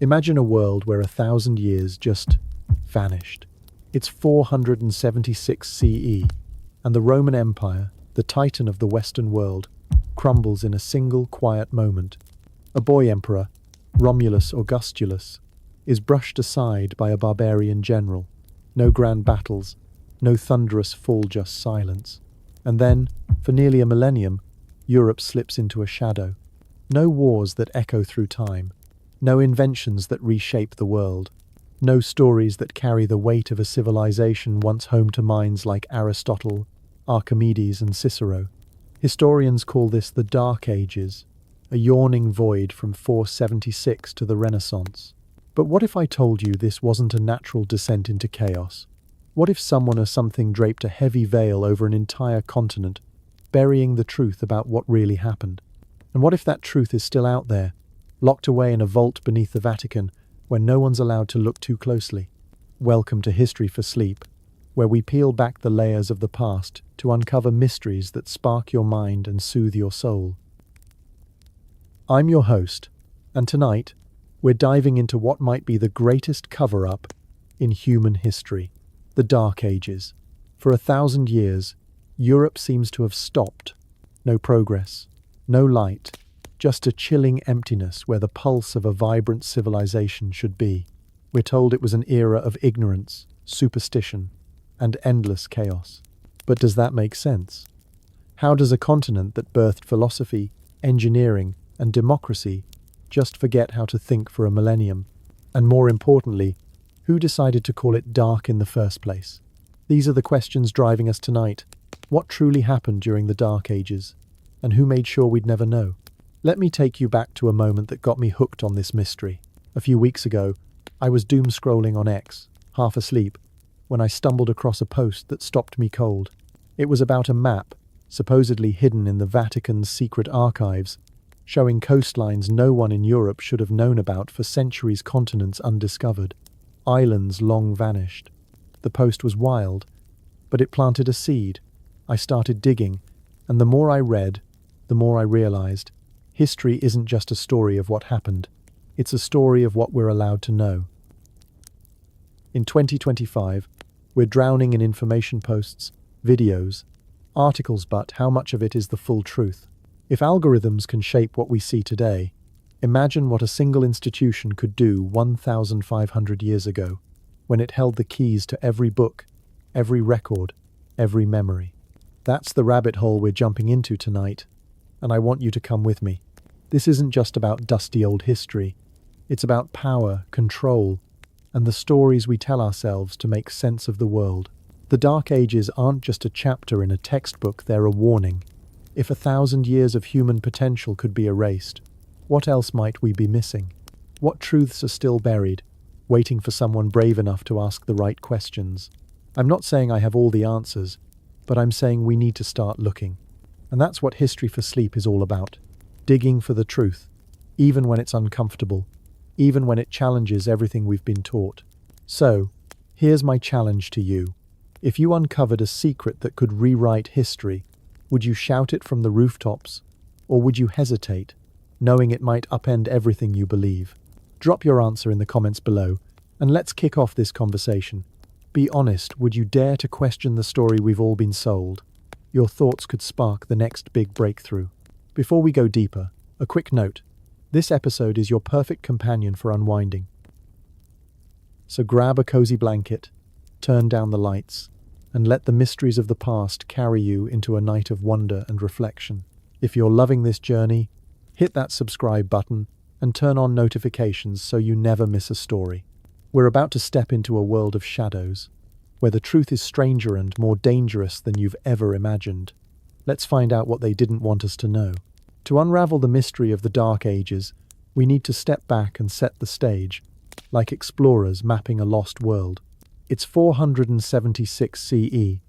Imagine a world where 1,000 years just vanished. It's 476 CE, and the Roman Empire, the titan of the Western world, crumbles in a single quiet moment. A boy emperor, Romulus Augustulus, is brushed aside by a barbarian general. No grand battles, no thunderous fall, just silence. And then, for nearly a millennium, Europe slips into a shadow. No wars that echo through time. No inventions that reshape the world. No stories that carry the weight of a civilization once home to minds like Aristotle, Archimedes, and Cicero. Historians call this the Dark Ages, a yawning void from 476 to the Renaissance. But what if I told you this wasn't a natural descent into chaos? What if someone or something draped a heavy veil over an entire continent, burying the truth about what really happened? And what if that truth is still out there, locked away in a vault beneath the Vatican, where no one's allowed to look too closely? Welcome to History for Sleep, where we peel back the layers of the past to uncover mysteries that spark your mind and soothe your soul. I'm your host, and tonight, we're diving into what might be the greatest cover-up in human history, the Dark Ages. For 1,000 years, Europe seems to have stopped. No progress, no light, just a chilling emptiness where the pulse of a vibrant civilization should be. We're told it was an era of ignorance, superstition, and endless chaos. But does that make sense? How does a continent that birthed philosophy, engineering, and democracy just forget how to think for a millennium? And more importantly, who decided to call it dark in the first place? These are the questions driving us tonight. What truly happened during the Dark Ages? And who made sure we'd never know? Let me take you back to a moment that got me hooked on this mystery. A few weeks ago, I was doom scrolling on X, half asleep, when I stumbled across a post that stopped me cold. It was about a map, supposedly hidden in the Vatican's secret archives, showing coastlines no one in Europe should have known about for centuries, continents undiscovered, islands long vanished. The post was wild, but it planted a seed. I started digging, and the more I read, the more I realized history isn't just a story of what happened, it's a story of what we're allowed to know. In 2025, we're drowning in information posts, videos, articles, but how much of it is the full truth? If algorithms can shape what we see today, imagine what a single institution could do 1,500 years ago, when it held the keys to every book, every record, every memory. That's the rabbit hole we're jumping into tonight, and I want you to come with me. This isn't just about dusty old history. It's about power, control, and the stories we tell ourselves to make sense of the world. The Dark Ages aren't just a chapter in a textbook, they're a warning. If 1,000 years of human potential could be erased, what else might we be missing? What truths are still buried, waiting for someone brave enough to ask the right questions? I'm not saying I have all the answers, but I'm saying we need to start looking. And that's what History for Sleep is all about. Digging for the truth, even when it's uncomfortable, even when it challenges everything we've been taught. So, here's my challenge to you. If you uncovered a secret that could rewrite history, would you shout it from the rooftops, or would you hesitate, knowing it might upend everything you believe? Drop your answer in the comments below, and let's kick off this conversation. Be honest, would you dare to question the story we've all been sold? Your thoughts could spark the next big breakthrough. Before we go deeper, a quick note. This episode is your perfect companion for unwinding. So grab a cozy blanket, turn down the lights, and let the mysteries of the past carry you into a night of wonder and reflection. If you're loving this journey, hit that subscribe button and turn on notifications so you never miss a story. We're about to step into a world of shadows, where the truth is stranger and more dangerous than you've ever imagined. Let's find out what they didn't want us to know. To unravel the mystery of the Dark Ages, we need to step back and set the stage, like explorers mapping a lost world. It's 476 CE,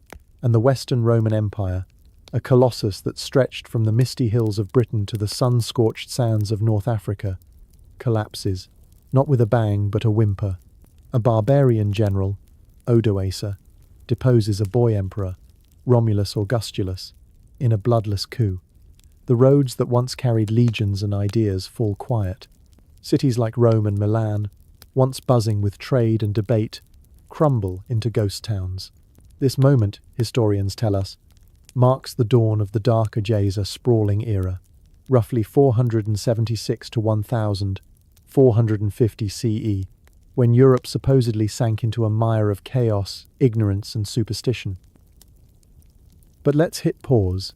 and the Western Roman Empire, a colossus that stretched from the misty hills of Britain to the sun-scorched sands of North Africa, collapses, not with a bang but a whimper. A barbarian general, Odoacer, deposes a boy emperor, Romulus Augustulus, in a bloodless coup. The roads that once carried legions and ideas fall quiet. Cities like Rome and Milan, once buzzing with trade and debate, crumble into ghost towns. This moment, historians tell us, marks the dawn of the Dark Ages, a sprawling era, roughly 476 to 1450 CE, when Europe supposedly sank into a mire of chaos, ignorance, and superstition. But let's hit pause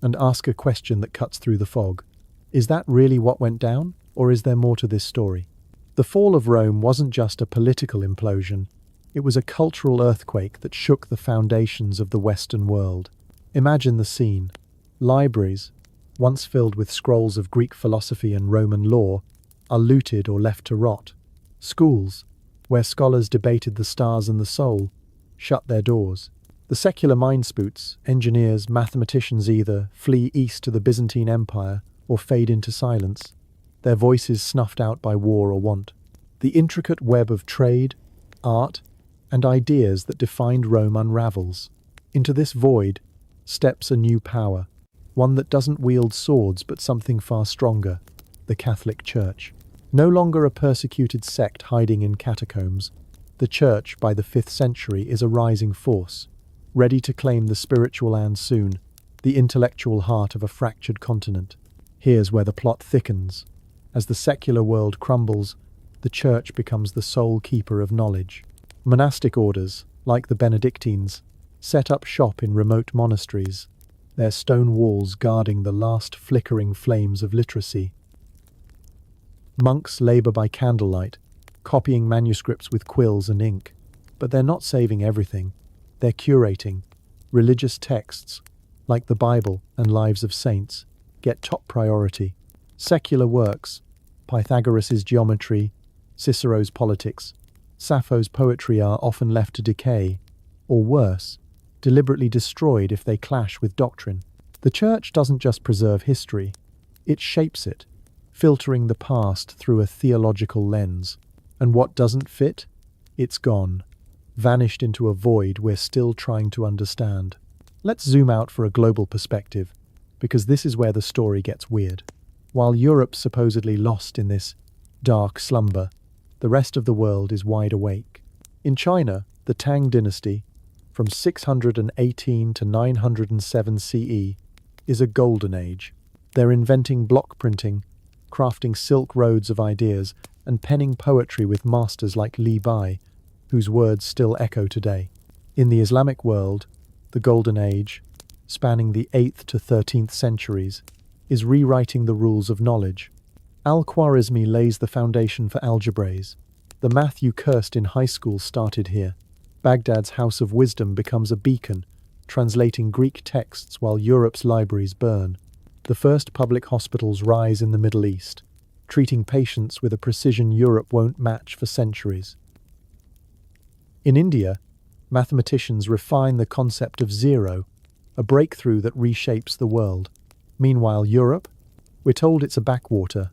and ask a question that cuts through the fog. Is that really what went down, or is there more to this story? The fall of Rome wasn't just a political implosion, it was a cultural earthquake that shook the foundations of the Western world. Imagine the scene. Libraries, once filled with scrolls of Greek philosophy and Roman law, are looted or left to rot. Schools, where scholars debated the stars and the soul, shut their doors. The secular mindspoots, engineers, mathematicians either flee east to the Byzantine Empire or fade into silence, their voices snuffed out by war or want. The intricate web of trade, art, and ideas that defined Rome unravels. Into this void steps a new power, one that doesn't wield swords but something far stronger, the Catholic Church. No longer a persecuted sect hiding in catacombs, the Church, by the 5th century, is a rising force, ready to claim the spiritual and soon, the intellectual heart of a fractured continent. Here's where the plot thickens. As the secular world crumbles, the Church becomes the sole keeper of knowledge. Monastic orders, like the Benedictines, set up shop in remote monasteries, their stone walls guarding the last flickering flames of literacy. Monks labor by candlelight, copying manuscripts with quills and ink. But they're not saving everything. They're curating. Religious texts, like the Bible and Lives of Saints, get top priority. Secular works, Pythagoras' geometry, Cicero's politics, Sappho's poetry are often left to decay, or worse, deliberately destroyed if they clash with doctrine. The Church doesn't just preserve history, it shapes it, filtering the past through a theological lens. And what doesn't fit? It's gone, vanished into a void we're still trying to understand. Let's zoom out for a global perspective, because this is where the story gets weird. While Europe's supposedly lost in this dark slumber, the rest of the world is wide awake. In China, the Tang Dynasty, from 618 to 907 CE, is a golden age. They're inventing block printing, crafting silk roads of ideas, and penning poetry with masters like Li Bai, whose words still echo today. In the Islamic world, the Golden Age, spanning the 8th to 13th centuries, is rewriting the rules of knowledge. Al-Khwarizmi lays the foundation for algebras. The math you cursed in high school started here. Baghdad's House of Wisdom becomes a beacon, translating Greek texts while Europe's libraries burn. The first public hospitals rise in the Middle East, treating patients with a precision Europe won't match for centuries. In India, mathematicians refine the concept of zero, a breakthrough that reshapes the world. Meanwhile, Europe? We're told it's a backwater,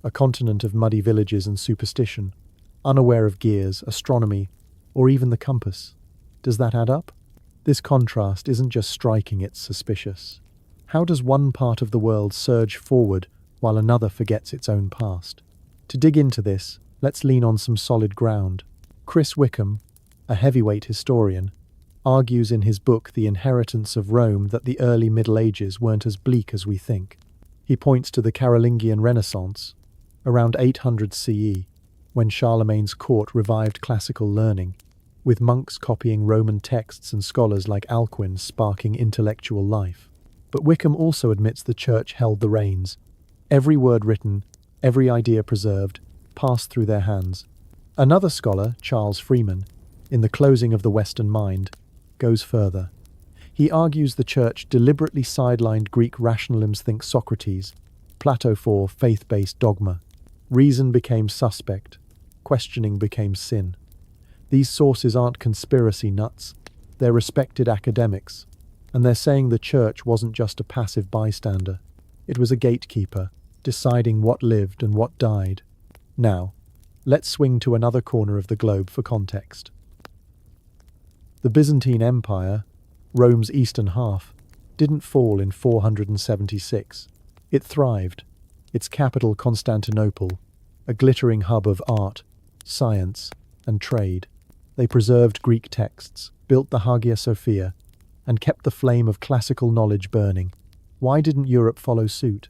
a continent of muddy villages and superstition, unaware of gears, astronomy, or even the compass. Does that add up? This contrast isn't just striking, it's suspicious. How does one part of the world surge forward while another forgets its own past? To dig into this, let's lean on some solid ground. Chris Wickham, a heavyweight historian, argues in his book The Inheritance of Rome that the early Middle Ages weren't as bleak as we think. He points to the Carolingian Renaissance, around 800 CE, when Charlemagne's court revived classical learning, with monks copying Roman texts and scholars like Alcuin sparking intellectual life. But Wickham also admits the Church held the reins. Every word written, every idea preserved, passed through their hands. Another scholar, Charles Freeman, in The Closing of the Western Mind, goes further. He argues the Church deliberately sidelined Greek rationalism, think Socrates, Plato for faith-based dogma. Reason became suspect, questioning became sin. These sources aren't conspiracy nuts, they're respected academics, and they're saying the Church wasn't just a passive bystander, it was a gatekeeper, deciding what lived and what died. Now, let's swing to another corner of the globe for context. The Byzantine Empire, Rome's eastern half, didn't fall in 476. It thrived. Its capital, Constantinople, a glittering hub of art, science, and trade. They preserved Greek texts, built the Hagia Sophia, and kept the flame of classical knowledge burning. Why didn't Europe follow suit?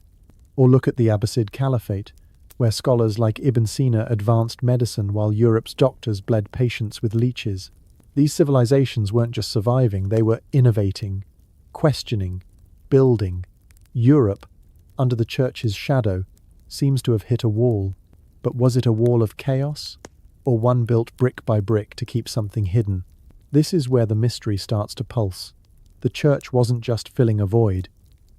Or look at the Abbasid Caliphate, where scholars like Ibn Sina advanced medicine while Europe's doctors bled patients with leeches. These civilizations weren't just surviving, they were innovating, questioning, building. Europe, under the Church's shadow, seems to have hit a wall. But was it a wall of chaos, or one built brick by brick to keep something hidden? This is where the mystery starts to pulse. The Church wasn't just filling a void,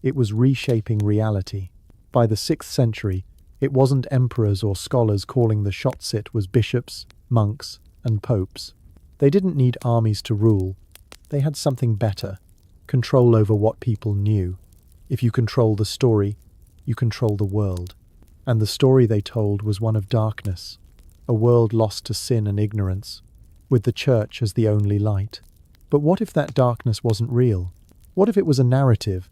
it was reshaping reality. By the 6th century, it wasn't emperors or scholars calling the shots, it was bishops, monks, and popes. They didn't need armies to rule. They had something better: control over what people knew. If you control the story, you control the world. And the story they told was one of darkness, a world lost to sin and ignorance, with the Church as the only light. But what if that darkness wasn't real? What if it was a narrative,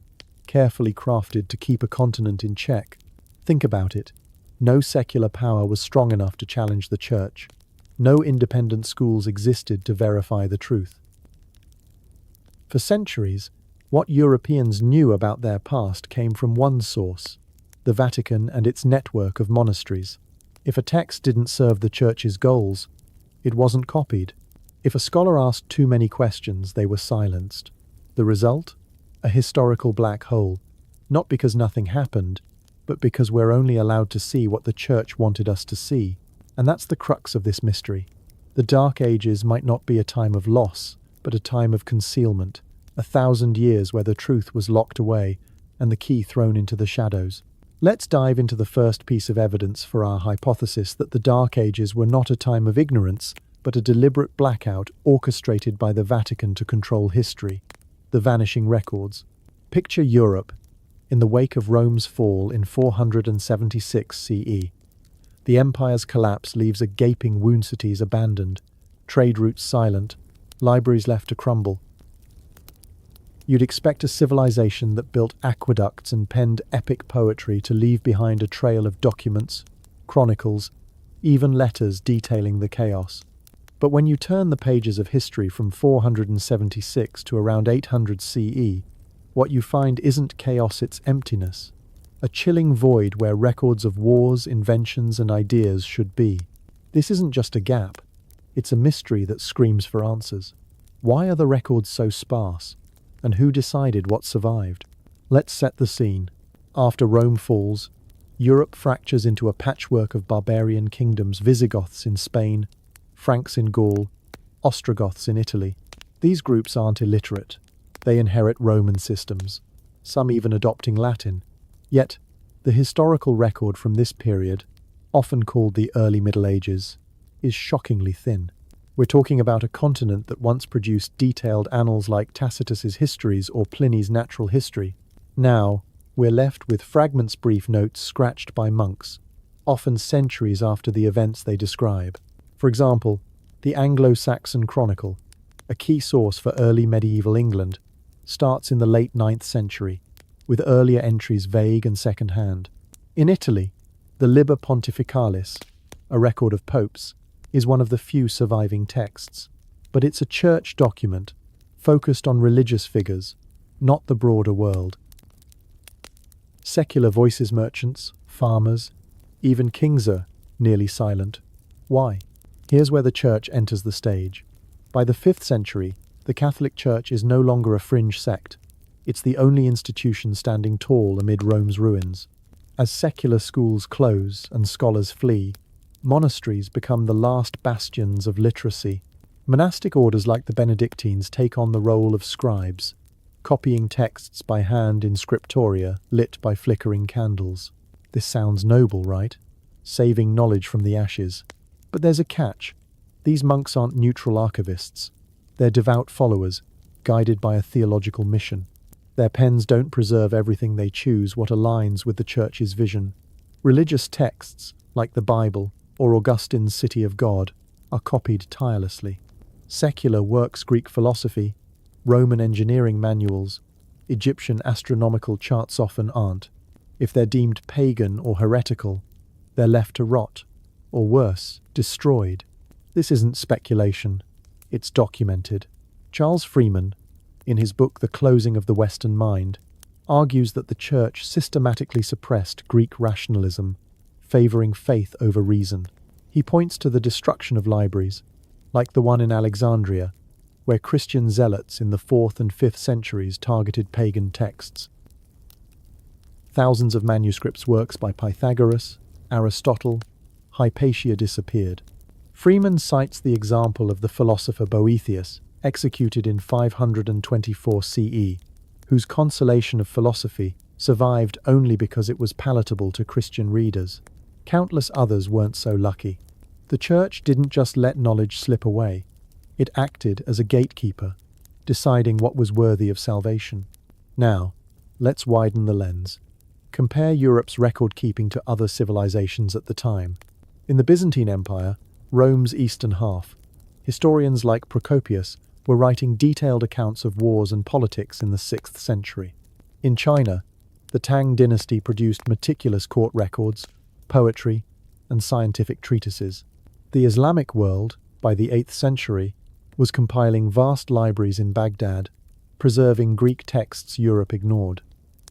carefully crafted to keep a continent in check? Think about it. No secular power was strong enough to challenge the Church. No independent schools existed to verify the truth. For centuries, what Europeans knew about their past came from one source: the Vatican and its network of monasteries. If a text didn't serve the Church's goals, it wasn't copied. If a scholar asked too many questions, they were silenced. The result? A historical black hole. Not because nothing happened, but because we're only allowed to see what the Church wanted us to see. And that's the crux of this mystery. The Dark Ages might not be a time of loss, but a time of concealment. 1,000 years where the truth was locked away and the key thrown into the shadows. Let's dive into the first piece of evidence for our hypothesis that the Dark Ages were not a time of ignorance, but a deliberate blackout orchestrated by the Vatican to control history. The vanishing records. Picture Europe in the wake of Rome's fall in 476 CE. The empire's collapse leaves a gaping wound, cities abandoned, trade routes silent, libraries left to crumble. You'd expect a civilization that built aqueducts and penned epic poetry to leave behind a trail of documents, chronicles, even letters detailing the chaos. But when you turn the pages of history from 476 to around 800 CE, what you find isn't chaos, it's emptiness. A chilling void where records of wars, inventions, and ideas should be. This isn't just a gap, it's a mystery that screams for answers. Why are the records so sparse? And who decided what survived? Let's set the scene. After Rome falls, Europe fractures into a patchwork of barbarian kingdoms: Visigoths in Spain, Franks in Gaul, Ostrogoths in Italy. These groups aren't illiterate. They inherit Roman systems, some even adopting Latin. Yet, the historical record from this period, often called the early Middle Ages, is shockingly thin. We're talking about a continent that once produced detailed annals like Tacitus's Histories or Pliny's Natural History. Now, we're left with fragments, brief notes scratched by monks, often centuries after the events they describe. For example, the Anglo-Saxon Chronicle, a key source for early medieval England, starts in the late 9th century, with earlier entries vague and second-hand. In Italy, the Liber Pontificalis, a record of popes, is one of the few surviving texts, but it's a church document focused on religious figures, not the broader world. Secular voices, merchants, farmers, even kings are nearly silent. Why? Here's where the church enters the stage. By the 5th century, the Catholic Church is no longer a fringe sect. It's the only institution standing tall amid Rome's ruins. As secular schools close and scholars flee, monasteries become the last bastions of literacy. Monastic orders like the Benedictines take on the role of scribes, copying texts by hand in scriptoria lit by flickering candles. This sounds noble, right? Saving knowledge from the ashes. But there's a catch. These monks aren't neutral archivists. They're devout followers, guided by a theological mission. Their pens don't preserve everything, they choose what aligns with the Church's vision. Religious texts, like the Bible or Augustine's City of God, are copied tirelessly. Secular works, Greek philosophy, Roman engineering manuals, Egyptian astronomical charts often aren't. If they're deemed pagan or heretical, they're left to rot, or worse, destroyed. This isn't speculation, it's documented. Charles Freeman, in his book The Closing of the Western Mind, argues that the Church systematically suppressed Greek rationalism, favoring faith over reason. He points to the destruction of libraries, like the one in Alexandria, where Christian zealots in the 4th and 5th centuries targeted pagan texts. Thousands of manuscripts works by Pythagoras, Aristotle, Hypatia disappeared. Freeman cites the example of the philosopher Boethius, executed in 524 CE, whose Consolation of Philosophy survived only because it was palatable to Christian readers. Countless others weren't so lucky. The Church didn't just let knowledge slip away. It acted as a gatekeeper, deciding what was worthy of salvation. Now, let's widen the lens. Compare Europe's record-keeping to other civilizations at the time. In the Byzantine Empire, Rome's eastern half, historians like Procopius were writing detailed accounts of wars and politics in the 6th century. In China, the Tang Dynasty produced meticulous court records, poetry, and scientific treatises. The Islamic world, by the 8th century, was compiling vast libraries in Baghdad, preserving Greek texts Europe ignored.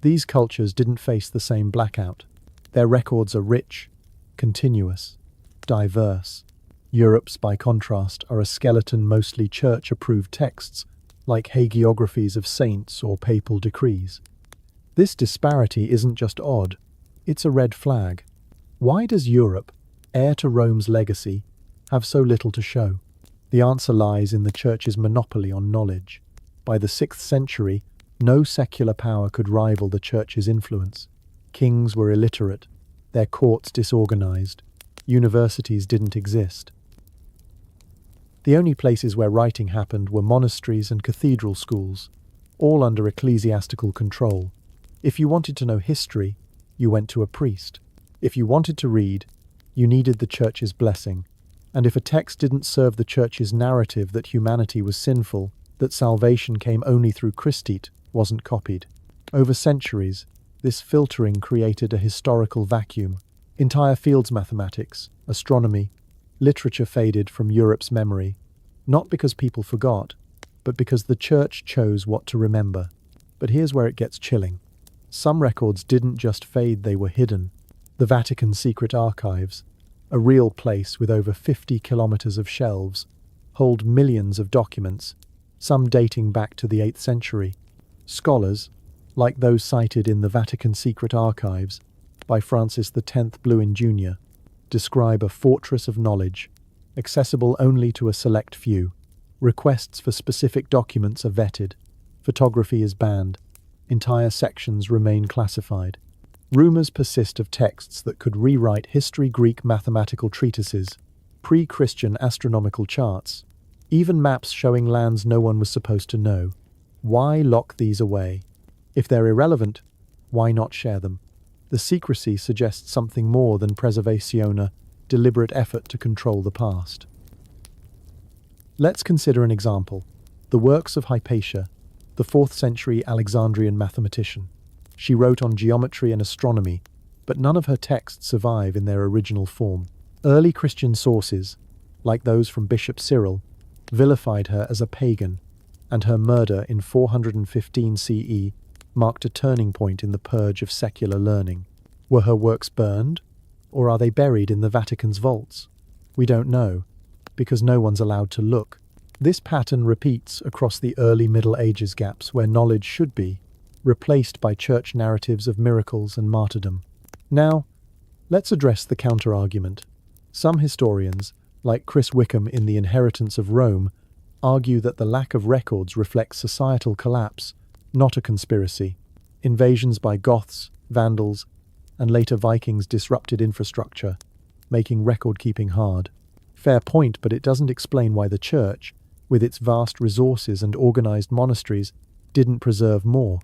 These cultures didn't face the same blackout. Their records are rich, continuous, diverse. Europe's, by contrast, are a skeleton mostly church-approved texts, like hagiographies of saints or papal decrees. This disparity isn't just odd, it's a red flag. Why does Europe, heir to Rome's legacy, have so little to show? The answer lies in the Church's monopoly on knowledge. By the 6th century, no secular power could rival the Church's influence. Kings were illiterate, their courts disorganized, universities didn't exist. The only places where writing happened were monasteries and cathedral schools, all under ecclesiastical control. If you wanted to know history, you went to a priest. If you wanted to read, you needed the Church's blessing. And if a text didn't serve the Church's narrative that humanity was sinful, that salvation came only through Christite, wasn't copied. Over centuries, this filtering created a historical vacuum. Entire fields, mathematics, astronomy, literature faded from Europe's memory, not because people forgot, but because the Church chose what to remember. But here's where it gets chilling. Some records didn't just fade, they were hidden. The Vatican secret archives, a real place with over 50 kilometers of shelves, hold millions of documents, some dating back to the 8th century. Scholars, like those cited in the Vatican secret archives by Francis X Bluin Jr., describe a fortress of knowledge, accessible only to a select few. Requests for specific documents are vetted. Photography is banned. Entire sections remain classified. Rumors persist of texts that could rewrite history, Greek mathematical treatises, pre-Christian astronomical charts, even maps showing lands no one was supposed to know. Why lock these away? If they're irrelevant, why not share them? The secrecy suggests something more than preservation, a deliberate effort to control the past. Let's consider an example. The works of Hypatia, the 4th century Alexandrian mathematician. She wrote on geometry and astronomy, but none of her texts survive in their original form. Early Christian sources, like those from Bishop Cyril, vilified her as a pagan, and her murder in 415 CE marked a turning point in the purge of secular learning. Were her works burned, or are they buried in the Vatican's vaults? We don't know, because no one's allowed to look. This pattern repeats across the early Middle Ages gaps where knowledge should be, replaced by church narratives of miracles and martyrdom. Now, let's address the counter-argument. Some historians, like Chris Wickham in The Inheritance of Rome, argue that the lack of records reflects societal collapse, not a conspiracy. Invasions by Goths, Vandals, and later Vikings disrupted infrastructure, making record-keeping hard. Fair point, but it doesn't explain why the Church, with its vast resources and organized monasteries, didn't preserve more.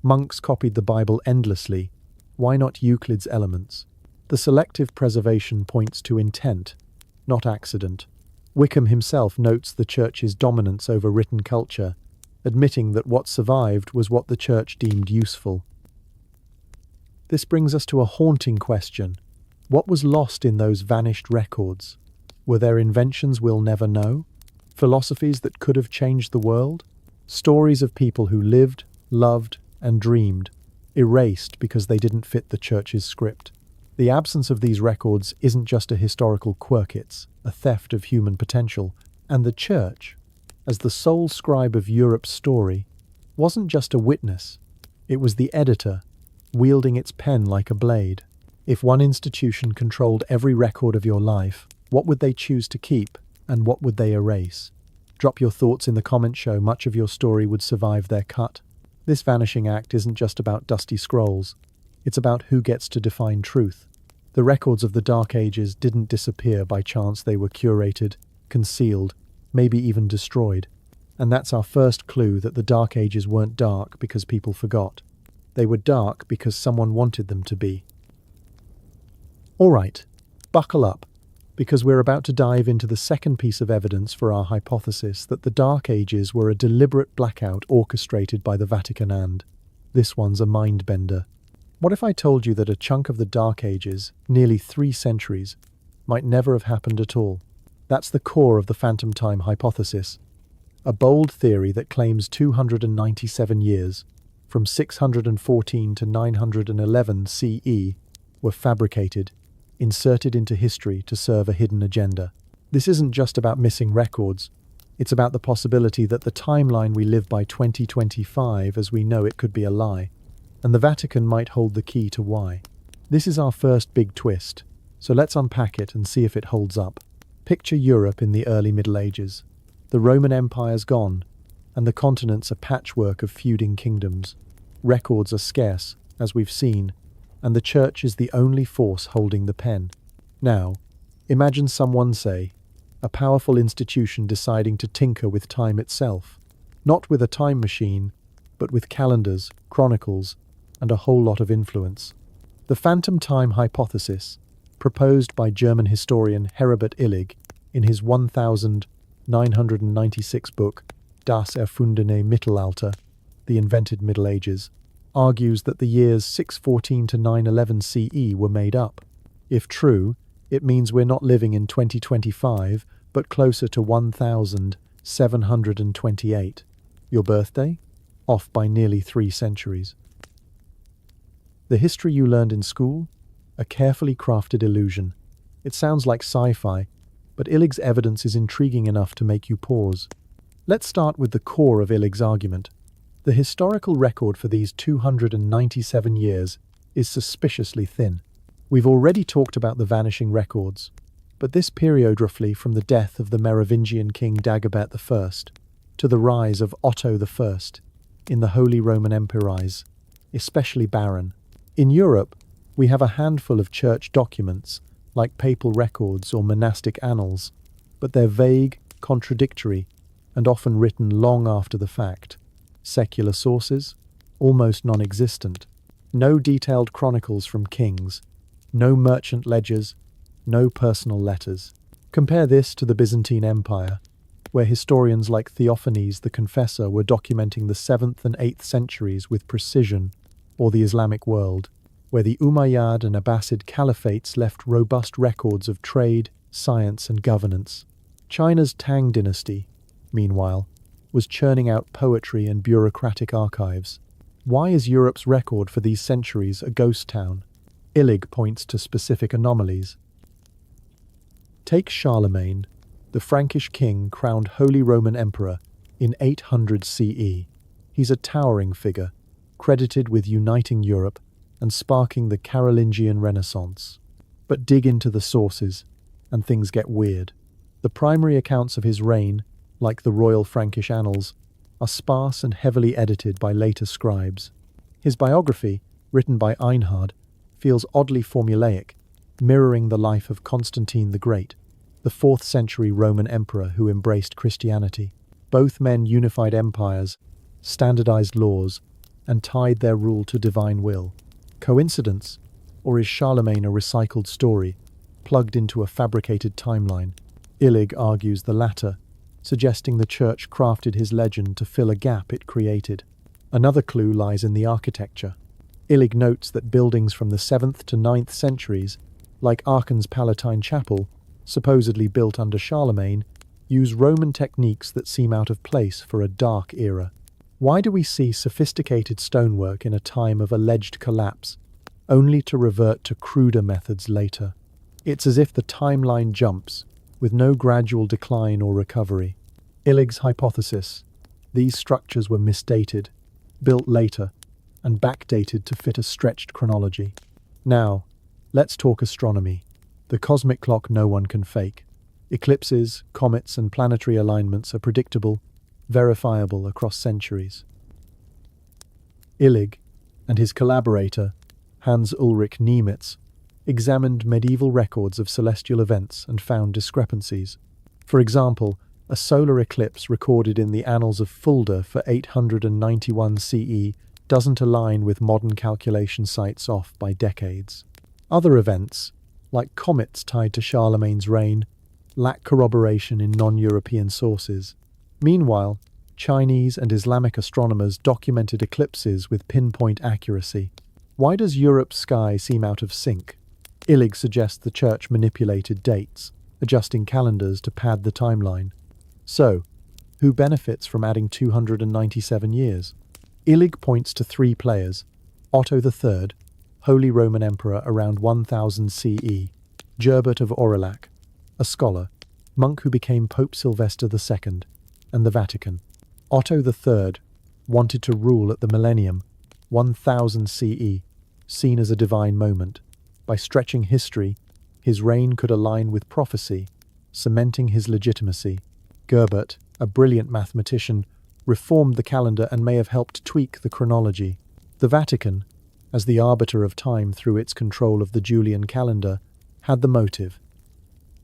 Monks copied the Bible endlessly. Why not Euclid's Elements? The selective preservation points to intent, not accident. Wickham himself notes the Church's dominance over written culture, admitting that what survived was what the Church deemed useful. This brings us to a haunting question. What was lost in those vanished records? Were there inventions we'll never know? Philosophies that could have changed the world? Stories of people who lived, loved, and dreamed, erased because they didn't fit the church's script. The absence of these records isn't just a historical quirk, it's a theft of human potential. And the church, as the sole scribe of Europe's story, wasn't just a witness. It was the editor, wielding its pen like a blade. If one institution controlled every record of your life, what would they choose to keep, and what would they erase? Drop your thoughts in the comment show. Much of your story would survive their cut. This vanishing act isn't just about dusty scrolls. It's about who gets to define truth. The records of the Dark Ages didn't disappear by chance. They were curated, concealed, maybe even destroyed. And that's our first clue that the Dark Ages weren't dark because people forgot. They were dark because someone wanted them to be. Alright, buckle up, because we're about to dive into the second piece of evidence for our hypothesis that the Dark Ages were a deliberate blackout orchestrated by the Vatican, and this one's a mind-bender. What if I told you that a chunk of the Dark Ages, nearly 3 centuries, might never have happened at all? That's the core of the phantom time hypothesis, a bold theory that claims 297 years, from 614 to 911 CE, were fabricated, inserted into history to serve a hidden agenda. This isn't just about missing records, it's about the possibility that the timeline we live by 2025 as we know it could be a lie, and the Vatican might hold the key to why. This is our first big twist, so let's unpack it and see if it holds up. Picture Europe in the early Middle Ages. The Roman Empire's gone, and the continent's a patchwork of feuding kingdoms. Records are scarce, as we've seen, and the church is the only force holding the pen. Now, imagine someone, say, a powerful institution deciding to tinker with time itself, not with a time machine, but with calendars, chronicles, and a whole lot of influence. The phantom time hypothesis, proposed by German historian Heribert Illig in his 1996 book Das erfundene Mittelalter, The Invented Middle Ages, argues that the years 614 to 911 CE were made up. If true, it means we're not living in 2025, but closer to 1728. Your birthday? Off by nearly 3 centuries. The history you learned in school? A carefully crafted illusion. It sounds like sci-fi, but Illig's evidence is intriguing enough to make you pause. Let's start with the core of Illig's argument. The historical record for these 297 years is suspiciously thin. We've already talked about the vanishing records, but this period roughly from the death of the Merovingian king Dagobert I to the rise of Otto I in the Holy Roman Empire, especially barren. In Europe, we have a handful of church documents, like papal records or monastic annals, but they're vague, contradictory, and often written long after the fact. Secular sources? Almost non-existent. No detailed chronicles from kings, no merchant ledgers, no personal letters. Compare this to the Byzantine Empire, where historians like Theophanes the Confessor were documenting the 7th and 8th centuries with precision, or the Islamic world, where the Umayyad and Abbasid caliphates left robust records of trade, science, and governance. China's Tang Dynasty, meanwhile, was churning out poetry and bureaucratic archives. Why is Europe's record for these centuries a ghost town? Illig points to specific anomalies. Take Charlemagne, the Frankish king crowned Holy Roman Emperor in 800 CE. He's a towering figure, credited with uniting Europe and sparking the Carolingian Renaissance. But dig into the sources, and things get weird. The primary accounts of his reign, like the Royal Frankish Annals, are sparse and heavily edited by later scribes. His biography, written by Einhard, feels oddly formulaic, mirroring the life of Constantine the Great, the 4th century Roman emperor who embraced Christianity. Both men unified empires, standardized laws, and tied their rule to divine will. Coincidence? Or is Charlemagne a recycled story, plugged into a fabricated timeline? Illig argues the latter, suggesting the church crafted his legend to fill a gap it created. Another clue lies in the architecture. Illig notes that buildings from the 7th to 9th centuries like Aachen's Palatine Chapel, supposedly built under Charlemagne, use Roman techniques that seem out of place for a dark era. Why do we see sophisticated stonework in a time of alleged collapse, only to revert to cruder methods later? It's as if the timeline jumps, with no gradual decline or recovery. Illig's hypothesis: these structures were misdated, built later, and backdated to fit a stretched chronology. Now, let's talk astronomy, the cosmic clock no one can fake. Eclipses, comets, and planetary alignments are predictable, verifiable across centuries. Illig and his collaborator, Hans Ulrich Niemitz, examined medieval records of celestial events and found discrepancies. For example, a solar eclipse recorded in the Annals of Fulda for 891 CE doesn't align with modern calculation sites off by decades. Other events, like comets tied to Charlemagne's reign, lack corroboration in non-European sources. Meanwhile, Chinese and Islamic astronomers documented eclipses with pinpoint accuracy. Why does Europe's sky seem out of sync? Illig suggests the Church manipulated dates, adjusting calendars to pad the timeline. So, who benefits from adding 297 years? Illig points to three players: Otto III, Holy Roman Emperor around 1000 CE, Gerbert of Aurillac, a scholar, monk who became Pope Sylvester II, and the Vatican. Otto III wanted to rule at the millennium, 1000 CE, seen as a divine moment. By stretching history, his reign could align with prophecy, cementing his legitimacy. Gerbert, a brilliant mathematician, reformed the calendar and may have helped tweak the chronology. The Vatican, as the arbiter of time through its control of the Julian calendar, had the motive.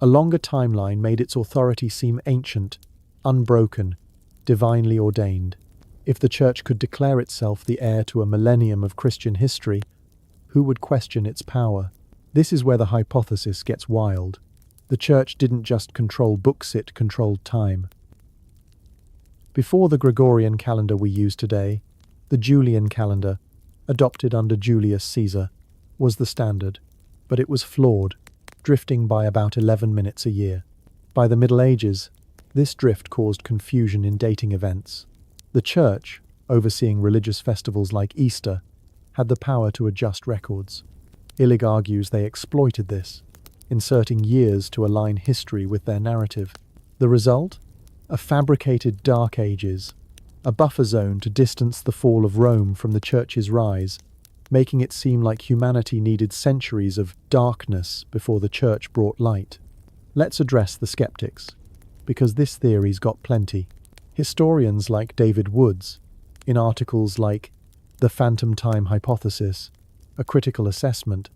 A longer timeline made its authority seem ancient, unbroken, divinely ordained. If the Church could declare itself the heir to a millennium of Christian history, who would question its power? This is where the hypothesis gets wild. The Church didn't just control books, it controlled time. Before the Gregorian calendar we use today, the Julian calendar, adopted under Julius Caesar, was the standard, but it was flawed, drifting by about 11 minutes a year. By the Middle Ages, this drift caused confusion in dating events. The Church, overseeing religious festivals like Easter, had the power to adjust records. Illig argues they exploited this, inserting years to align history with their narrative. The result? A fabricated Dark Ages, a buffer zone to distance the fall of Rome from the Church's rise, making it seem like humanity needed centuries of darkness before the Church brought light. Let's address the skeptics, because this theory's got plenty. Historians like David Woods, in articles like The Phantom Time Hypothesis, a critical assessment,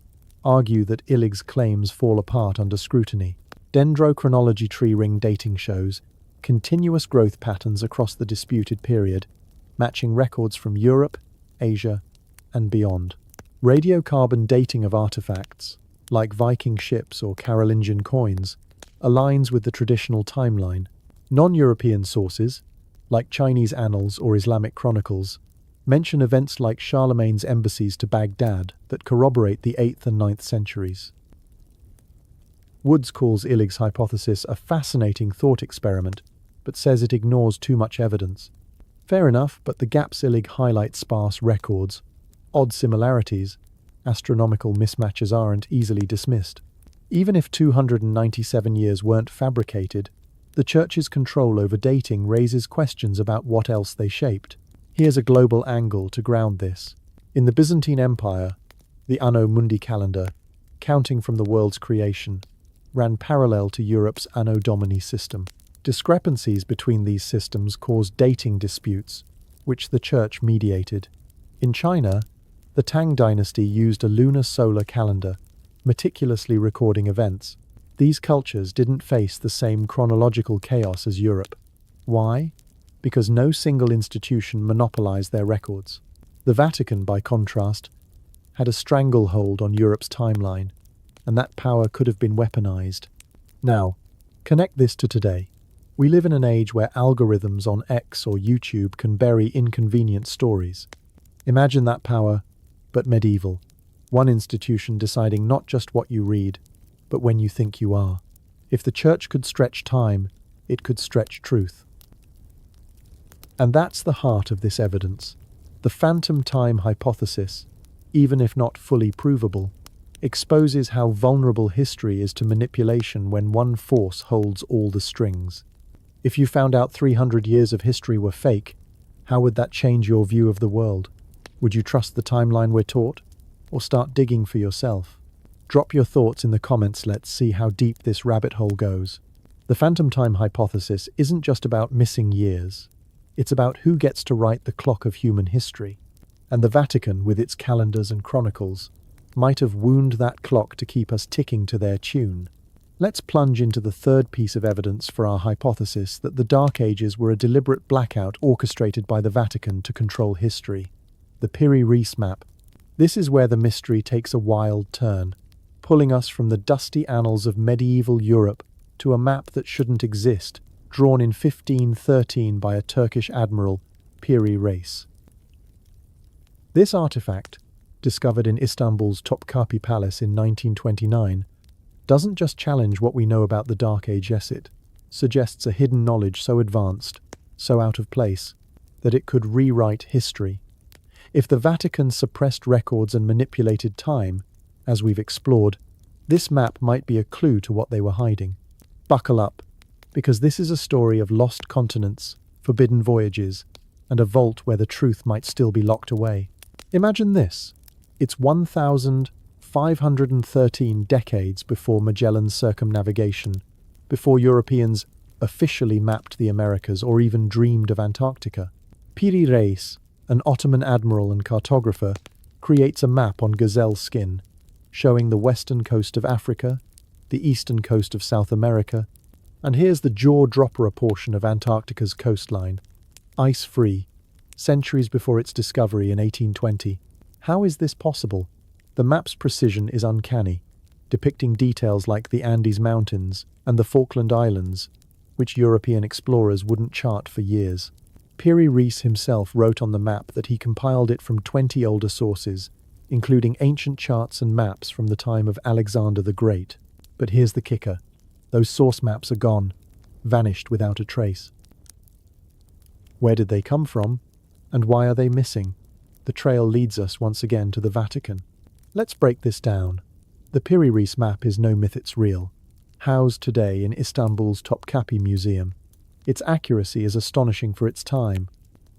argue that Illig's claims fall apart under scrutiny. Dendrochronology tree ring dating shows continuous growth patterns across the disputed period, matching records from Europe, Asia, and beyond. Radiocarbon dating of artifacts, like Viking ships or Carolingian coins, aligns with the traditional timeline. Non-European sources, like Chinese annals or Islamic chronicles, mention events like Charlemagne's embassies to Baghdad that corroborate the 8th and 9th centuries. Woods calls Illig's hypothesis a fascinating thought experiment, but says it ignores too much evidence. Fair enough, but the gaps Illig highlights: sparse records, odd similarities, astronomical mismatches aren't easily dismissed. Even if 297 years weren't fabricated, the Church's control over dating raises questions about what else they shaped. Here's a global angle to ground this. In the Byzantine Empire, the Anno Mundi calendar, counting from the world's creation, ran parallel to Europe's Anno Domini system. Discrepancies between these systems caused dating disputes, which the Church mediated. In China, the Tang Dynasty used a lunar-solar calendar, meticulously recording events. These cultures didn't face the same chronological chaos as Europe. Why? Because no single institution monopolized their records. The Vatican, by contrast, had a stranglehold on Europe's timeline, and that power could have been weaponized. Now, connect this to today. We live in an age where algorithms on X or YouTube can bury inconvenient stories. Imagine that power, but medieval. One institution deciding not just what you read, but when you think you are. If the church could stretch time, it could stretch truth. And that's the heart of this evidence. The phantom time hypothesis, even if not fully provable, exposes how vulnerable history is to manipulation when one force holds all the strings. If you found out 300 years of history were fake, how would that change your view of the world? Would you trust the timeline we're taught, or start digging for yourself? Drop your thoughts in the comments. Let's see how deep this rabbit hole goes. The phantom time hypothesis isn't just about missing years. It's about who gets to write the clock of human history. And the Vatican, with its calendars and chronicles, might have wound that clock to keep us ticking to their tune. Let's plunge into the third piece of evidence for our hypothesis that the Dark Ages were a deliberate blackout orchestrated by the Vatican to control history. The Piri Reis Map. This is where the mystery takes a wild turn, pulling us from the dusty annals of medieval Europe to a map that shouldn't exist, drawn in 1513 by a Turkish admiral, Piri Reis. This artifact, discovered in Istanbul's Topkapi Palace in 1929, doesn't just challenge what we know about the Dark Age. Yes, it suggests a hidden knowledge so advanced, so out of place, that it could rewrite history. If the Vatican suppressed records and manipulated time, as we've explored, this map might be a clue to what they were hiding. Buckle up, because this is a story of lost continents, forbidden voyages, and a vault where the truth might still be locked away. Imagine this. It's 1,513 decades before Magellan's circumnavigation, before Europeans officially mapped the Americas or even dreamed of Antarctica. Piri Reis, an Ottoman admiral and cartographer, creates a map on gazelle skin, showing the western coast of Africa, the eastern coast of South America, and here's the jaw-dropper portion of Antarctica's coastline, ice-free, centuries before its discovery in 1820. How is this possible? The map's precision is uncanny, depicting details like the Andes Mountains and the Falkland Islands, which European explorers wouldn't chart for years. Piri Reis himself wrote on the map that he compiled it from 20 older sources, including ancient charts and maps from the time of Alexander the Great. But here's the kicker. Those source maps are gone, vanished without a trace. Where did they come from? And why are they missing? The trail leads us once again to the Vatican. Let's break this down. The Piri Reis map is no myth, it's real. Housed today in Istanbul's Topkapi Museum. Its accuracy is astonishing for its time.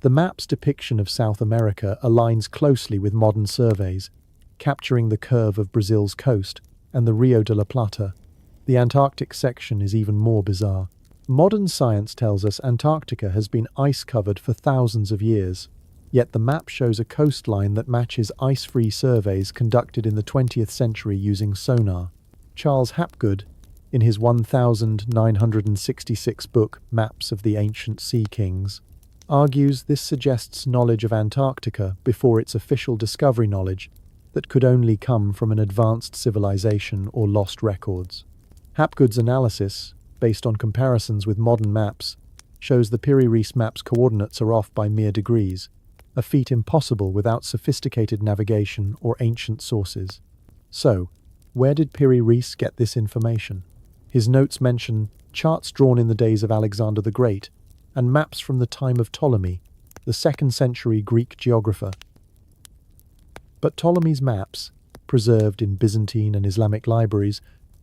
The map's depiction of South America aligns closely with modern surveys, capturing the curve of Brazil's coast and the Rio de la Plata. The Antarctic section is even more bizarre. Modern science tells us Antarctica has been ice-covered for thousands of years, yet the map shows a coastline that matches ice-free surveys conducted in the 20th century using sonar. Charles Hapgood, in his 1966 book Maps of the Ancient Sea Kings, argues this suggests knowledge of Antarctica before its official discovery knowledge that could only come from an advanced civilization or lost records. Hapgood's analysis, based on comparisons with modern maps, shows the Piri Reis map's coordinates are off by mere degrees, a feat impossible without sophisticated navigation or ancient sources. So, where did Piri Reis get this information? His notes mention charts drawn in the days of Alexander the Great and maps from the time of Ptolemy, the 2nd century Greek geographer. But Ptolemy's maps, preserved in Byzantine and Islamic libraries,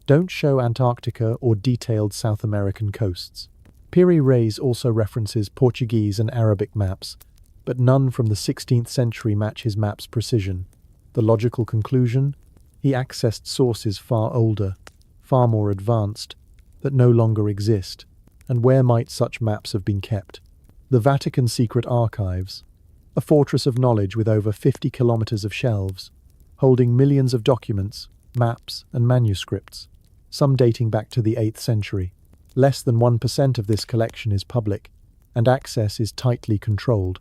don't show Antarctica or detailed South American coasts. Piri Reis also references Portuguese and Arabic maps, but none from the 16th century match his map's precision. The logical conclusion? He accessed sources far older, far more advanced, that no longer exist. And where might such maps have been kept? The Vatican Secret Archives, a fortress of knowledge with over 50 kilometers of shelves, holding millions of documents, maps, and manuscripts, some dating back to the 8th century. Less than 1% of this collection is public, and access is tightly controlled.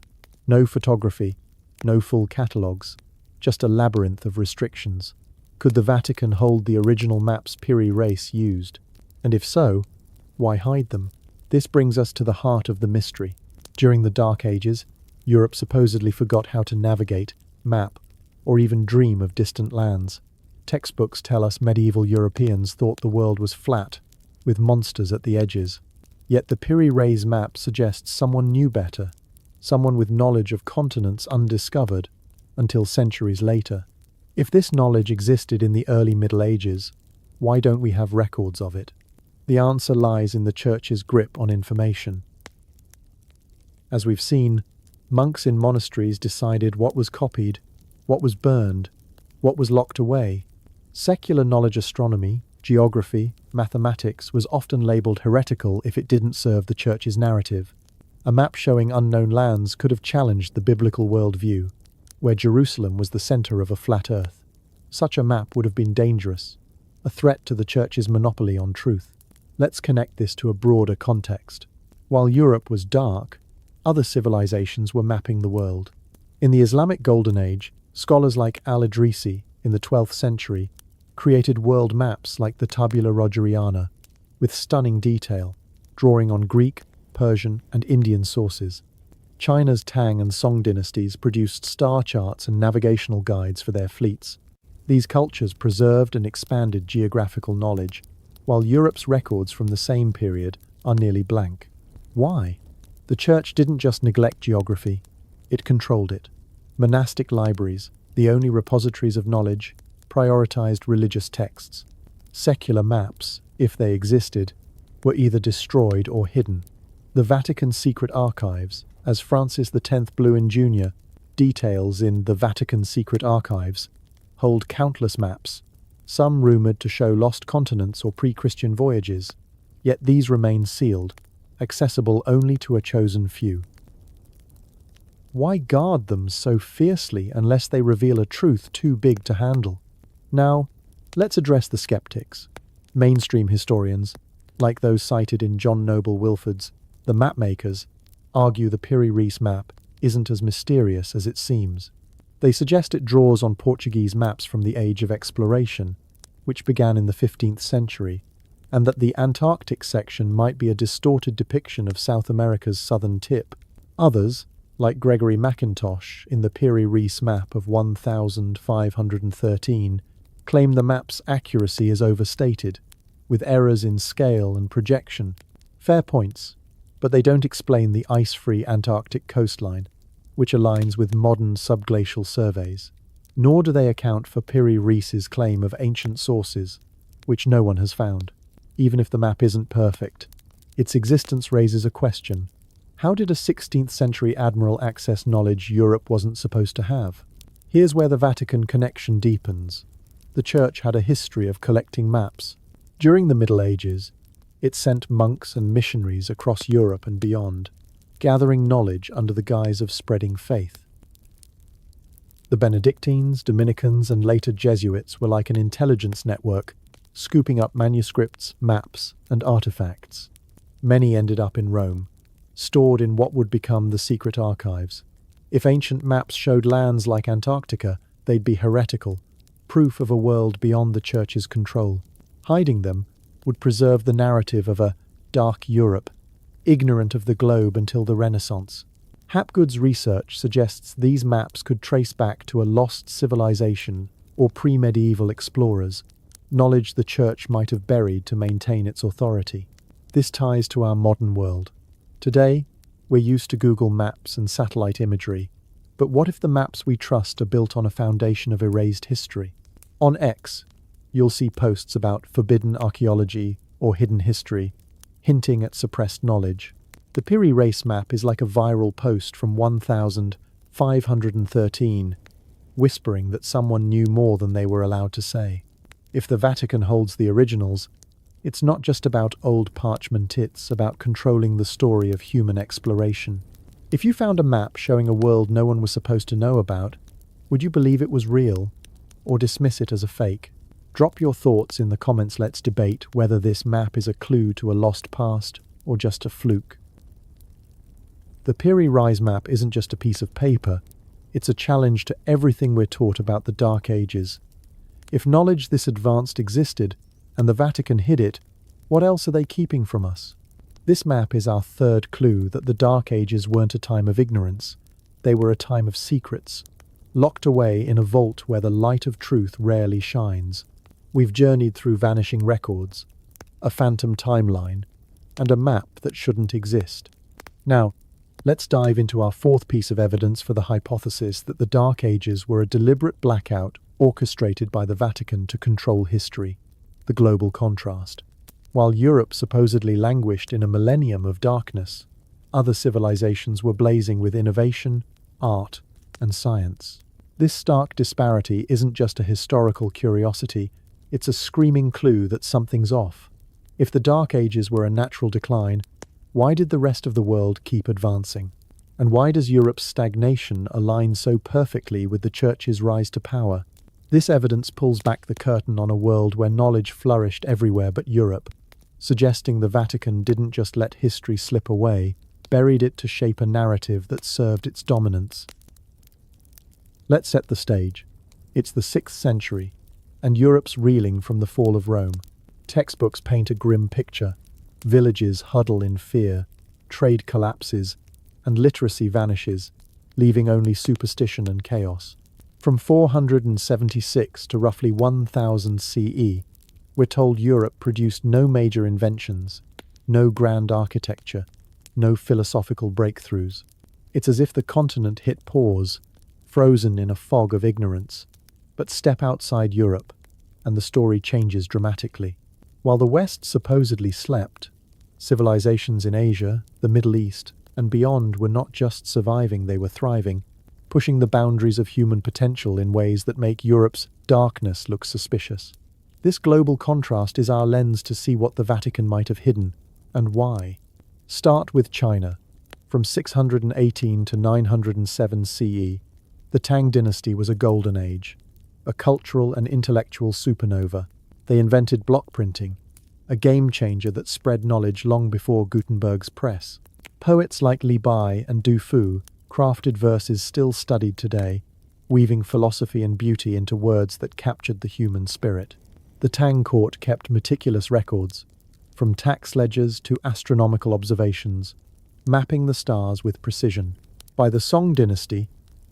No photography, no full catalogues, just a labyrinth of restrictions. Could the Vatican hold the original maps Piri Reis used? And if so, why hide them? This brings us to the heart of the mystery. During the Dark Ages, Europe supposedly forgot how to navigate, map, or even dream of distant lands. Textbooks tell us medieval Europeans thought the world was flat, with monsters at the edges. Yet the Piri Reis Map suggests someone knew better, someone with knowledge of continents undiscovered until centuries later. If this knowledge existed in the early Middle Ages, why don't we have records of it? The answer lies in the Church's grip on information. As we've seen, monks in monasteries decided what was copied, what was burned, what was locked away. Secular knowledge, astronomy, geography, mathematics, was often labelled heretical if it didn't serve the Church's narrative. A map showing unknown lands could have challenged the biblical worldview, where Jerusalem was the centre of a flat earth. Such a map would have been dangerous, a threat to the Church's monopoly on truth. Let's connect this to a broader context. While Europe was dark, other civilizations were mapping the world. In the Islamic Golden Age, scholars like al-Idrisi in the 12th century created world maps like the Tabula Rogeriana, with stunning detail, drawing on Greek, Persian, and Indian sources. China's Tang and Song dynasties produced star charts and navigational guides for their fleets. These cultures preserved and expanded geographical knowledge, while Europe's records from the same period are nearly blank. Why? The Church didn't just neglect geography, it controlled it. Monastic libraries, the only repositories of knowledge, prioritized religious texts. Secular maps, if they existed, were either destroyed or hidden. The Vatican's secret archives, as Francis X Blewin Jr. details in the Vatican Secret Archives, hold countless maps, some rumoured to show lost continents or pre-Christian voyages, yet these remain sealed, accessible only to a chosen few. Why guard them so fiercely unless they reveal a truth too big to handle? Now, let's address the skeptics. Mainstream historians, like those cited in John Noble Wilford's The Mapmakers, argue the Piri Reis Map isn't as mysterious as it seems. They suggest it draws on Portuguese maps from the Age of Exploration, which began in the 15th century, and that the Antarctic section might be a distorted depiction of South America's southern tip. Others, like Gregory Mackintosh in the Piri Reis Map of 1513, claim the map's accuracy is overstated, with errors in scale and projection. Fair points, but they don't explain the ice-free Antarctic coastline, which aligns with modern subglacial surveys. Nor do they account for Piri Reis's claim of ancient sources, which no one has found. Even if the map isn't perfect, its existence raises a question. How did a 16th century admiral access knowledge Europe wasn't supposed to have? Here's where the Vatican connection deepens. The Church had a history of collecting maps. During the Middle Ages, it sent monks and missionaries across Europe and beyond, gathering knowledge under the guise of spreading faith. The Benedictines, Dominicans, and later Jesuits were like an intelligence network, scooping up manuscripts, maps, and artifacts. Many ended up in Rome, stored in what would become the secret archives. If ancient maps showed lands like Antarctica, they'd be heretical, proof of a world beyond the Church's control. Hiding them would preserve the narrative of a dark Europe, ignorant of the globe until the Renaissance. Hapgood's research suggests these maps could trace back to a lost civilization or pre-medieval explorers, knowledge the Church might have buried to maintain its authority. This ties to our modern world. Today, we're used to Google Maps and satellite imagery, but what if the maps we trust are built on a foundation of erased history? On X, you'll see posts about forbidden archaeology or hidden history, hinting at suppressed knowledge. The Piri Reis Map is like a viral post from 1513, whispering that someone knew more than they were allowed to say. If the Vatican holds the originals, it's not just about old parchment, it's about controlling the story of human exploration. If you found a map showing a world no one was supposed to know about, would you believe it was real, or dismiss it as a fake? Drop your thoughts in the comments. Let's debate whether this map is a clue to a lost past or just a fluke. The Piri Reis Map isn't just a piece of paper, it's a challenge to everything we're taught about the Dark Ages. If knowledge this advanced existed, and the Vatican hid it, what else are they keeping from us? This map is our third clue that the Dark Ages weren't a time of ignorance, they were a time of secrets. locked away in a vault where the light of truth rarely shines. We've journeyed through vanishing records, a phantom timeline, and a map that shouldn't exist. Now, let's dive into our fourth piece of evidence for the hypothesis that the Dark Ages were a deliberate blackout orchestrated by the Vatican to control history, the global contrast. While Europe supposedly languished in a millennium of darkness, other civilizations were blazing with innovation, art, and science. This stark disparity isn't just a historical curiosity, it's a screaming clue that something's off. If the Dark Ages were a natural decline, why did the rest of the world keep advancing? And why does Europe's stagnation align so perfectly with the Church's rise to power? This evidence pulls back the curtain on a world where knowledge flourished everywhere but Europe, suggesting the Vatican didn't just let history slip away, buried it to shape a narrative that served its dominance. Let's set the stage. It's the 6th century, and Europe's reeling from the fall of Rome. Textbooks paint a grim picture. Villages huddle in fear, trade collapses, and literacy vanishes, leaving only superstition and chaos. From 476 to roughly 1000 CE, we're told Europe produced no major inventions, no grand architecture, no philosophical breakthroughs. It's as if the continent hit pause, frozen in a fog of ignorance. But step outside Europe, and the story changes dramatically. While the West supposedly slept, civilizations in Asia, the Middle East, and beyond were not just surviving, they were thriving, pushing the boundaries of human potential in ways that make Europe's darkness look suspicious. This global contrast is our lens to see what the Vatican might have hidden, and why. Start with China. From 618 to 907 CE, the Tang Dynasty was a golden age, a cultural and intellectual supernova. They invented block printing, a game changer that spread knowledge long before Gutenberg's press. Poets like Li Bai and Du Fu crafted verses still studied today, weaving philosophy and beauty into words that captured the human spirit. The Tang court kept meticulous records, from tax ledgers to astronomical observations, mapping the stars with precision. By the Song Dynasty,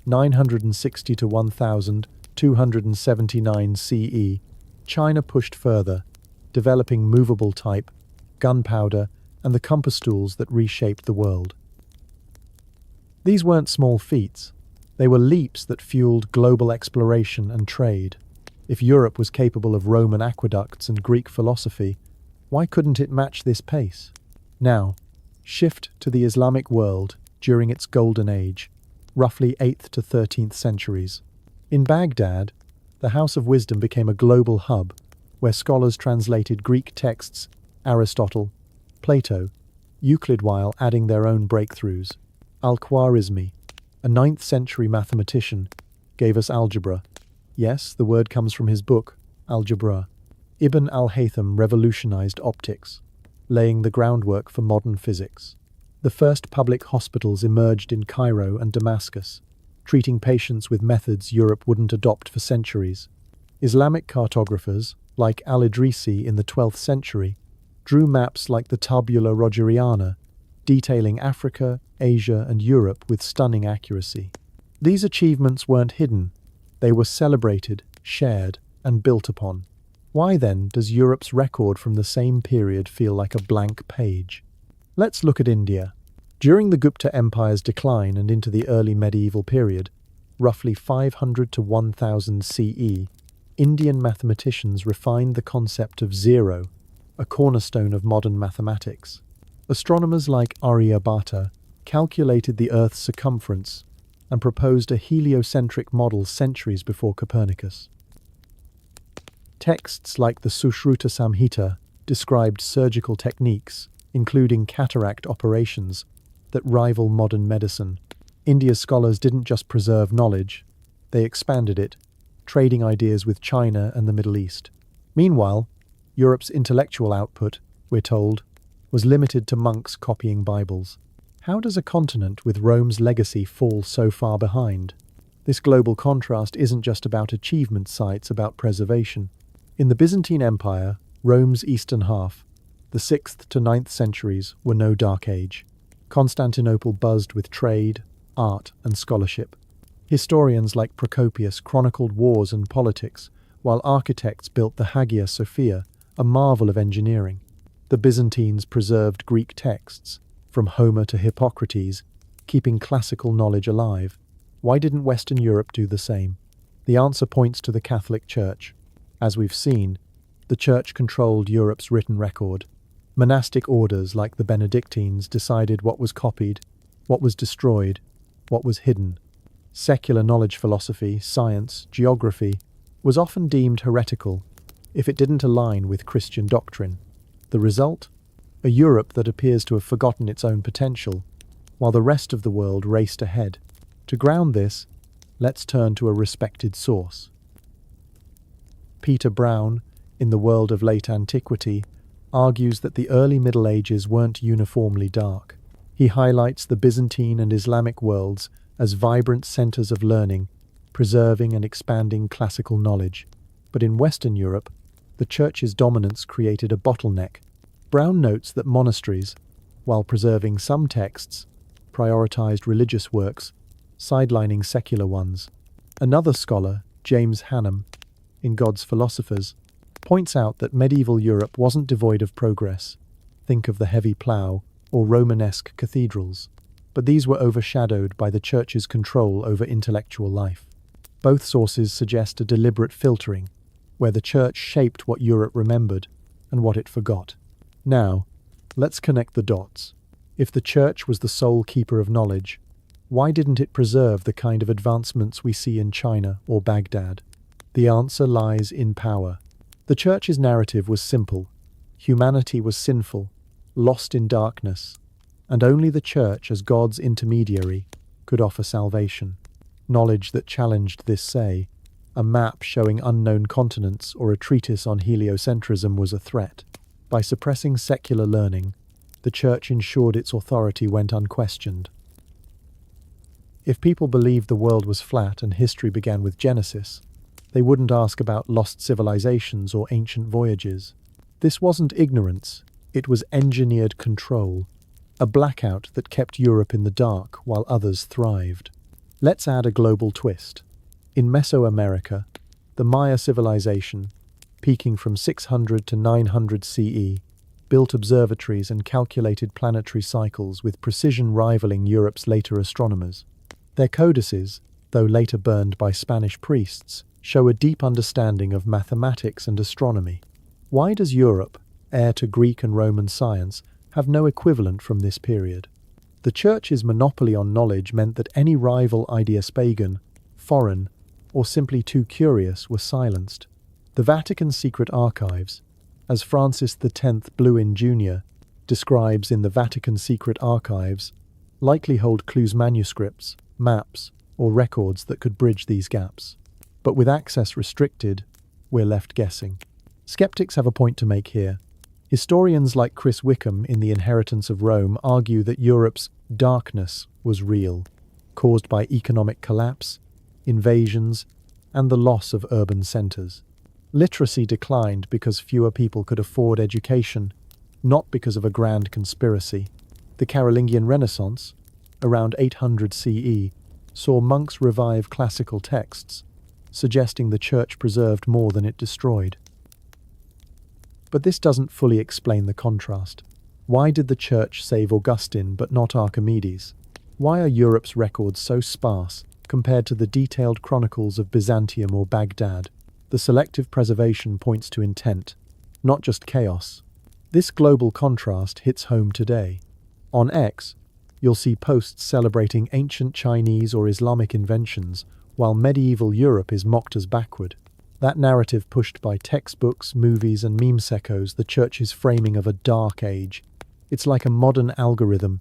960 to 1279 CE, China pushed further, developing movable type, gunpowder, and the compass tools that reshaped the world. These weren't small feats. They were leaps that fueled global exploration and trade. If Europe was capable of Roman aqueducts and Greek philosophy, why couldn't it match this pace? Now, shift to the Islamic world during its Golden Age, roughly 8th to 13th centuries. In Baghdad, the House of Wisdom became a global hub, where scholars translated Greek texts, Aristotle, Plato, Euclid, while adding their own breakthroughs. Al-Khwarizmi, a 9th century mathematician, gave us algebra. Yes, the word comes from his book, Algebra. Ibn al-Haytham revolutionized optics, laying the groundwork for modern physics. The first public hospitals emerged in Cairo and Damascus, treating patients with methods Europe wouldn't adopt for centuries. Islamic cartographers, like al-Idrisi in the 12th century, drew maps like the Tabula Rogeriana, detailing Africa, Asia, and Europe with stunning accuracy. These achievements weren't hidden. They were celebrated, shared, and built upon. Why then does Europe's record from the same period feel like a blank page? Let's look at India. During the Gupta Empire's decline and into the early medieval period, roughly 500 to 1000 CE, Indian mathematicians refined the concept of zero, a cornerstone of modern mathematics. Astronomers like Aryabhata calculated the Earth's circumference and proposed a heliocentric model centuries before Copernicus. Texts like the Sushruta Samhita described surgical techniques, including cataract operations, that rival modern medicine. India's scholars didn't just preserve knowledge, they expanded it, trading ideas with China and the Middle East. Meanwhile, Europe's intellectual output, we're told, was limited to monks copying Bibles. How does a continent with Rome's legacy fall so far behind? This global contrast isn't just about achievement sites, about preservation. In the Byzantine Empire, Rome's eastern half, the 6th to 9th centuries were no dark age. Constantinople buzzed with trade, art, and scholarship. Historians like Procopius chronicled wars and politics, while architects built the Hagia Sophia, a marvel of engineering. The Byzantines preserved Greek texts, from Homer to Hippocrates, keeping classical knowledge alive. Why didn't Western Europe do the same? The answer points to the Catholic Church. As we've seen, the Church controlled Europe's written record. Monastic orders like the Benedictines decided what was copied, what was destroyed, what was hidden. Secular knowledge, philosophy, science, geography, was often deemed heretical if it didn't align with Christian doctrine. The result? A Europe that appears to have forgotten its own potential, while the rest of the world raced ahead. To ground this, let's turn to a respected source. Peter Brown, in The World of Late Antiquity, argues that the early Middle Ages weren't uniformly dark. He highlights the Byzantine and Islamic worlds as vibrant centers of learning, preserving and expanding classical knowledge. But in Western Europe, the Church's dominance created a bottleneck. Brown notes that monasteries, while preserving some texts, prioritized religious works, sidelining secular ones. Another scholar, James Hannam, in God's Philosophers, points out that medieval Europe wasn't devoid of progress. Think of the heavy plough or Romanesque cathedrals. But these were overshadowed by the Church's control over intellectual life. Both sources suggest a deliberate filtering, where the Church shaped what Europe remembered and what it forgot. Now, let's connect the dots. If the Church was the sole keeper of knowledge, why didn't it preserve the kind of advancements we see in China or Baghdad? The answer lies in power. The Church's narrative was simple. Humanity was sinful, lost in darkness, and only the Church, as God's intermediary, could offer salvation. Knowledge that challenged this say, a map showing unknown continents or a treatise on heliocentrism was a threat. By suppressing secular learning, the Church ensured its authority went unquestioned. If people believed the world was flat and history began with Genesis, they wouldn't ask about lost civilizations or ancient voyages. This wasn't ignorance, it was engineered control, a blackout that kept Europe in the dark while others thrived. Let's add a global twist. In Mesoamerica, the Maya civilization, peaking from 600 to 900 CE, built observatories and calculated planetary cycles with precision rivaling Europe's later astronomers. Their codices, though later burned by Spanish priests, show a deep understanding of mathematics and astronomy. Why does Europe, heir to Greek and Roman science, have no equivalent from this period? The Church's monopoly on knowledge meant that any rival ideas pagan, foreign, or simply too curious were silenced. The Vatican's secret archives, as Francis X Bluin Jr. describes in the Vatican Secret Archives, likely hold clues, manuscripts, maps, or records that could bridge these gaps. But with access restricted, we're left guessing. Skeptics have a point to make here. Historians like Chris Wickham in The Inheritance of Rome argue that Europe's darkness was real, caused by economic collapse, invasions, and the loss of urban centers. Literacy declined because fewer people could afford education, not because of a grand conspiracy. The Carolingian Renaissance, around 800 CE, saw monks revive classical texts, suggesting the Church preserved more than it destroyed. But this doesn't fully explain the contrast. Why did the Church save Augustine but not Archimedes? Why are Europe's records so sparse compared to the detailed chronicles of Byzantium or Baghdad? The selective preservation points to intent, not just chaos. This global contrast hits home today. On X, you'll see posts celebrating ancient Chinese or Islamic inventions, while medieval Europe is mocked as backward. That narrative pushed by textbooks, movies, and memes echoes the Church's framing of a dark age. It's like a modern algorithm,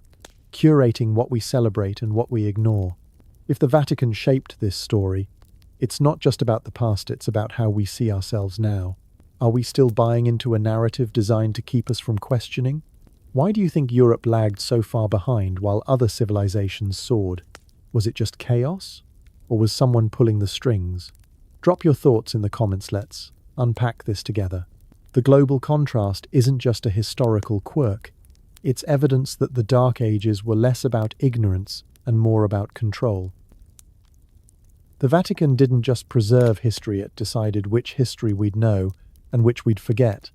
curating what we celebrate and what we ignore. If the Vatican shaped this story, it's not just about the past, it's about how we see ourselves now. Are we still buying into a narrative designed to keep us from questioning? Why do you think Europe lagged so far behind while other civilizations soared? Was it just chaos? Or was someone pulling the strings? Drop your thoughts in the comments, let's unpack this together. The global contrast isn't just a historical quirk. It's evidence that the Dark Ages were less about ignorance and more about control. The Vatican didn't just preserve history, it decided which history we'd know and which we'd forget.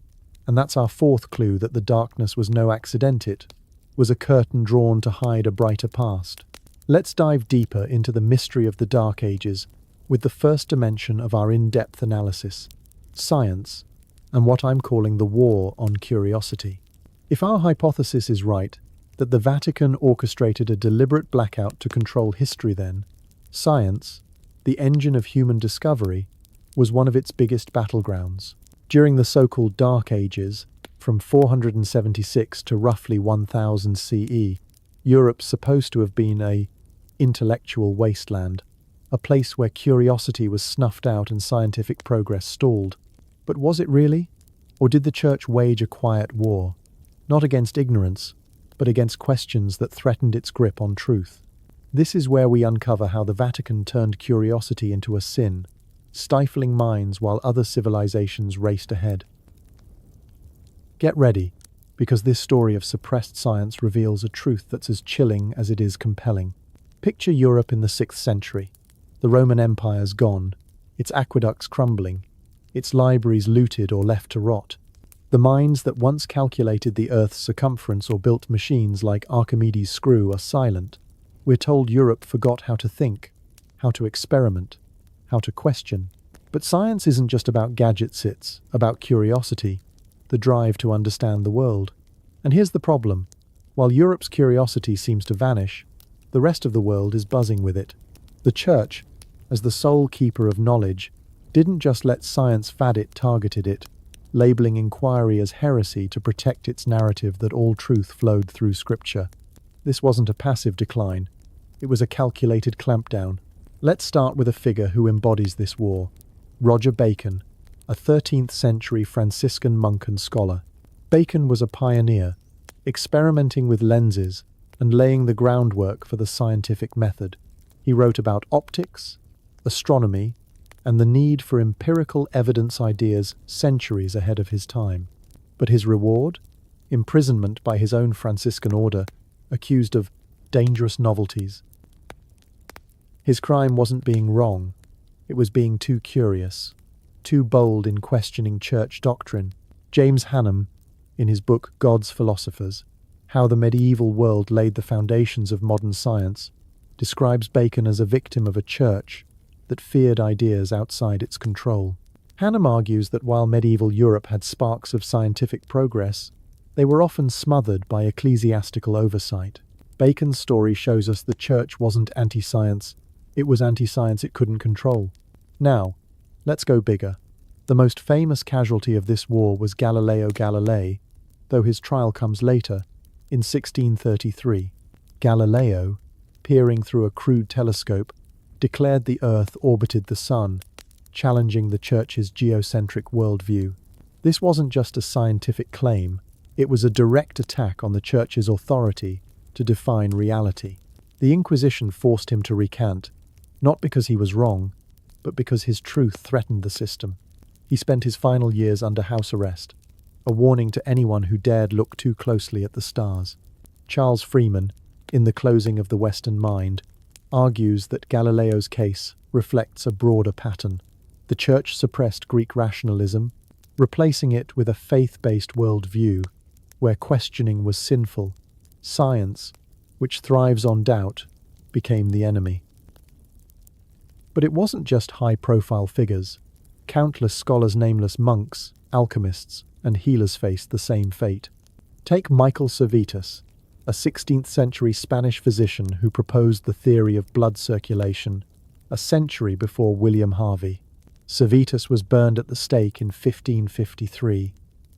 And that's our fourth clue that the darkness was no accident, it was a curtain drawn to hide a brighter past. Let's dive deeper into the mystery of the Dark Ages with the first dimension of our in-depth analysis, science, and what I'm calling the war on curiosity. If our hypothesis is right, that the Vatican orchestrated a deliberate blackout to control history, then science, the engine of human discovery, was one of its biggest battlegrounds. During the so-called Dark Ages, from 476 to roughly 1000 CE, Europe's supposed to have been a intellectual wasteland, a place where curiosity was snuffed out and scientific progress stalled. But was it really? Or did the Church wage a quiet war, not against ignorance, but against questions that threatened its grip on truth? This is where we uncover how the Vatican turned curiosity into a sin, stifling minds while other civilizations raced ahead. Get ready, because this story of suppressed science reveals a truth that's as chilling as it is compelling. Picture Europe in the 6th century. The Roman Empire's gone, its aqueducts crumbling, its libraries looted or left to rot. The minds that once calculated the Earth's circumference or built machines like Archimedes' screw are silent. We're told Europe forgot how to think, how to experiment, how to question. But science isn't just about gadgets, it's about curiosity, the drive to understand the world. And here's the problem. While Europe's curiosity seems to vanish, the rest of the world is buzzing with it. The Church, as the sole keeper of knowledge, didn't just let science fad, it targeted it, labeling inquiry as heresy to protect its narrative that all truth flowed through Scripture. This wasn't a passive decline, it was a calculated clampdown. Let's start with a figure who embodies this war. Roger Bacon, a 13th century Franciscan monk and scholar. Bacon was a pioneer, experimenting with lenses and laying the groundwork for the scientific method. He wrote about optics, astronomy, and the need for empirical evidence ideas centuries ahead of his time. But his reward? Imprisonment by his own Franciscan order, accused of dangerous novelties. His crime wasn't being wrong, it was being too curious, too bold in questioning church doctrine. James Hannam, in his book God's Philosophers, How the Medieval World Laid the Foundations of Modern Science, describes Bacon as a victim of a church that feared ideas outside its control. Hannam argues that while medieval Europe had sparks of scientific progress, they were often smothered by ecclesiastical oversight. Bacon's story shows us the church wasn't anti-science, it was anti-science it couldn't control. Now, let's go bigger. The most famous casualty of this war was Galileo Galilei, though his trial comes later, in 1633. Galileo, peering through a crude telescope, declared the Earth orbited the Sun, challenging the Church's geocentric worldview. This wasn't just a scientific claim, it was a direct attack on the Church's authority to define reality. The Inquisition forced him to recant, not because he was wrong, but because his truth threatened the system. He spent his final years under house arrest, a warning to anyone who dared look too closely at the stars. Charles Freeman, in The Closing of the Western Mind, argues that Galileo's case reflects a broader pattern. The Church suppressed Greek rationalism, replacing it with a faith-based worldview, where questioning was sinful. Science, which thrives on doubt, became the enemy. But it wasn't just high-profile figures. Countless scholars, nameless monks, alchemists, and healers faced the same fate. Take Michael Servetus, a 16th century Spanish physician who proposed the theory of blood circulation, a century before William Harvey. Servetus was burned at the stake in 1553,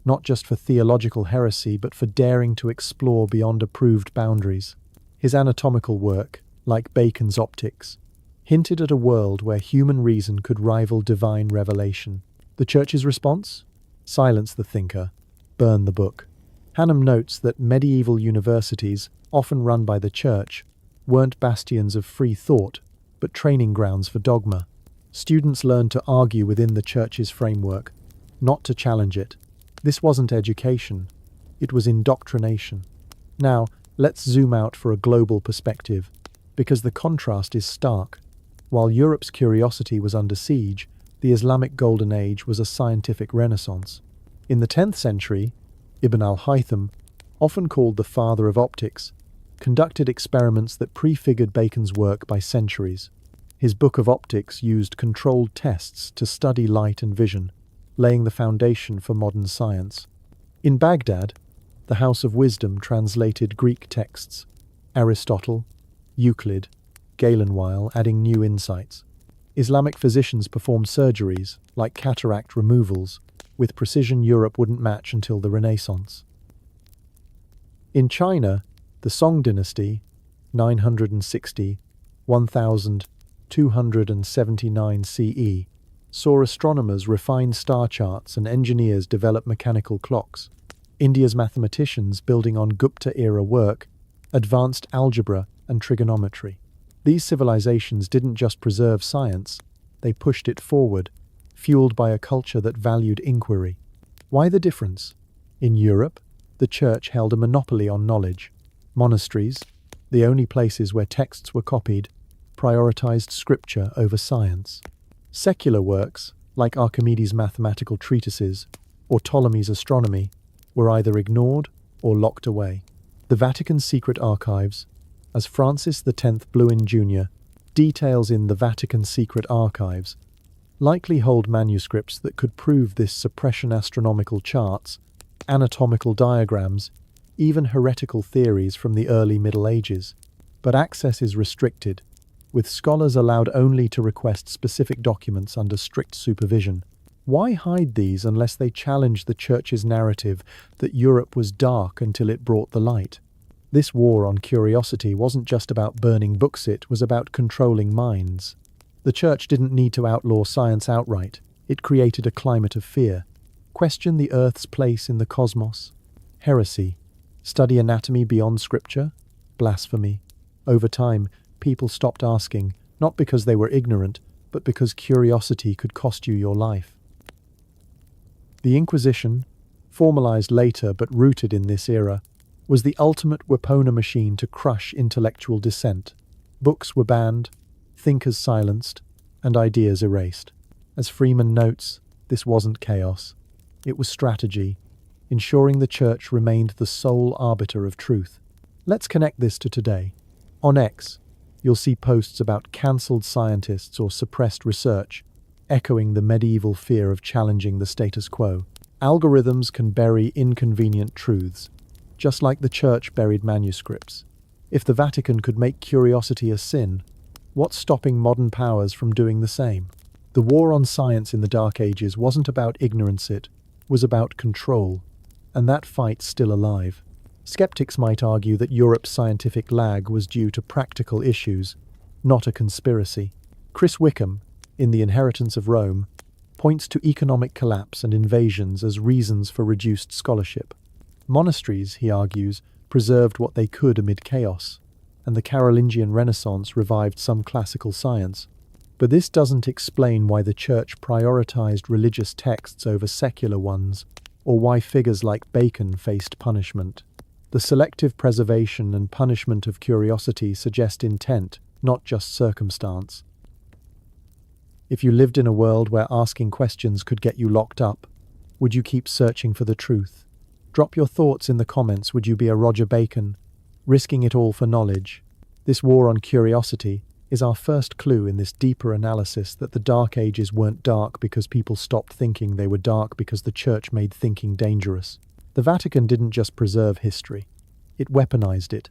not just for theological heresy but for daring to explore beyond approved boundaries. His anatomical work, like Bacon's optics, hinted at a world where human reason could rival divine revelation. The Church's response? Silence the thinker, burn the book. Hannam notes that medieval universities, often run by the Church, weren't bastions of free thought, but training grounds for dogma. Students learned to argue within the Church's framework, not to challenge it. This wasn't education, it was indoctrination. Now, let's zoom out for a global perspective, because the contrast is stark. While Europe's curiosity was under siege, the Islamic Golden Age was a scientific renaissance. In the 10th century, Ibn al-Haytham, often called the father of optics, conducted experiments that prefigured Bacon's work by centuries. His Book of Optics used controlled tests to study light and vision, laying the foundation for modern science. In Baghdad, the House of Wisdom translated Greek texts, Aristotle, Euclid, Galen, adding new insights. Islamic physicians performed surgeries, like cataract removals, with precision Europe wouldn't match until the Renaissance. In China, the Song Dynasty, 960–1279 CE, saw astronomers refine star charts and engineers develop mechanical clocks. India's mathematicians, building on Gupta-era work, advanced algebra and trigonometry. These civilizations didn't just preserve science, they pushed it forward, fueled by a culture that valued inquiry. Why the difference? In Europe, the church held a monopoly on knowledge. Monasteries, the only places where texts were copied, prioritized scripture over science. Secular works, like Archimedes' mathematical treatises or Ptolemy's astronomy, were either ignored or locked away. The Vatican's secret archives, as Francis X Bluin Jr. details in the Vatican's secret archives, likely hold manuscripts that could prove this suppression: astronomical charts, anatomical diagrams, even heretical theories from the early Middle Ages. But access is restricted, with scholars allowed only to request specific documents under strict supervision. Why hide these unless they challenge the Church's narrative that Europe was dark until it brought the light? This war on curiosity wasn't just about burning books, it was about controlling minds. The Church didn't need to outlaw science outright, it created a climate of fear. Question the Earth's place in the cosmos? Heresy. Study anatomy beyond scripture? Blasphemy. Over time, people stopped asking, not because they were ignorant, but because curiosity could cost you your life. The Inquisition, formalized later but rooted in this era, was the ultimate weapona machine to crush intellectual dissent. Books were banned, thinkers silenced, and ideas erased. As Freeman notes, this wasn't chaos. It was strategy, ensuring the Church remained the sole arbiter of truth. Let's connect this to today. On X, you'll see posts about cancelled scientists or suppressed research, echoing the medieval fear of challenging the status quo. Algorithms can bury inconvenient truths, just like the Church buried manuscripts. If the Vatican could make curiosity a sin, what's stopping modern powers from doing the same? The war on science in the Dark Ages wasn't about ignorance, it was about control, and that fight's still alive. Skeptics might argue that Europe's scientific lag was due to practical issues, not a conspiracy. Chris Wickham, in The Inheritance of Rome, points to economic collapse and invasions as reasons for reduced scholarship. Monasteries, he argues, preserved what they could amid chaos, and the Carolingian Renaissance revived some classical science. But this doesn't explain why the Church prioritized religious texts over secular ones, or why figures like Bacon faced punishment. The selective preservation and punishment of curiosity suggest intent, not just circumstance. If you lived in a world where asking questions could get you locked up, would you keep searching for the truth? Drop your thoughts in the comments. Would you be a Roger Bacon, risking it all for knowledge? This war on curiosity is our first clue in this deeper analysis that the Dark Ages weren't dark because people stopped thinking, they were dark because the Church made thinking dangerous. The Vatican didn't just preserve history, it weaponized it,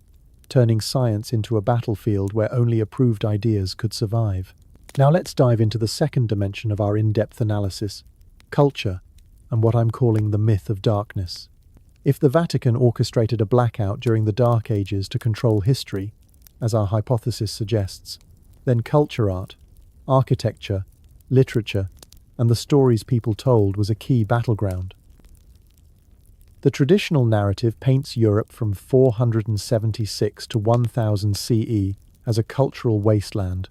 turning science into a battlefield where only approved ideas could survive. Now let's dive into the second dimension of our in-depth analysis, culture, and what I'm calling the myth of darkness. If the Vatican orchestrated a blackout during the Dark Ages to control history, as our hypothesis suggests, then culture, art, architecture, literature, and the stories people told was a key battleground. The traditional narrative paints Europe from 476 to 1000 CE as a cultural wasteland,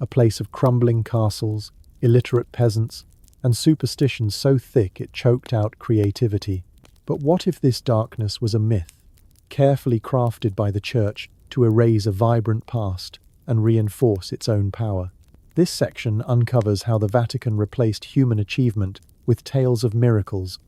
a place of crumbling castles, illiterate peasants, and superstitions so thick it choked out creativity. But what if this darkness was a myth, carefully crafted by the Church to erase a vibrant past and reinforce its own power? This section uncovers how the Vatican replaced human achievement with tales of miracles,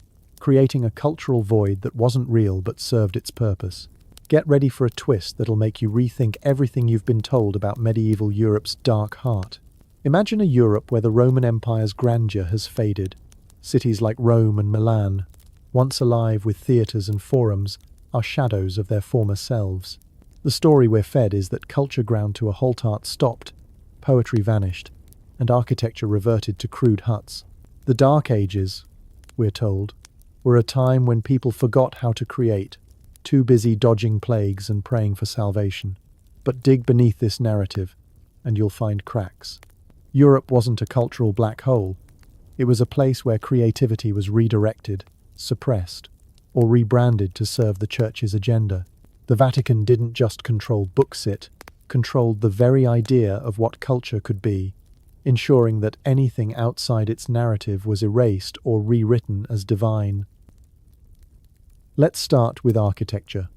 creating a cultural void that wasn't real but served its purpose. Get ready for a twist that'll make you rethink everything you've been told about medieval Europe's dark heart. Imagine a Europe where the Roman Empire's grandeur has faded. Cities like Rome and Milan, once alive with theatres and forums, are shadows of their former selves. The story we're fed is that culture ground to a halt, art stopped, poetry vanished, and architecture reverted to crude huts. The Dark Ages, we're told, were a time when people forgot how to create, too busy dodging plagues and praying for salvation. But dig beneath this narrative, and you'll find cracks. Europe wasn't a cultural black hole. It was a place where creativity was redirected, suppressed, or rebranded to serve the Church's agenda. The Vatican didn't just control books, it controlled the very idea of what culture could be, ensuring that anything outside its narrative was erased or rewritten as divine. Let's start with architecture,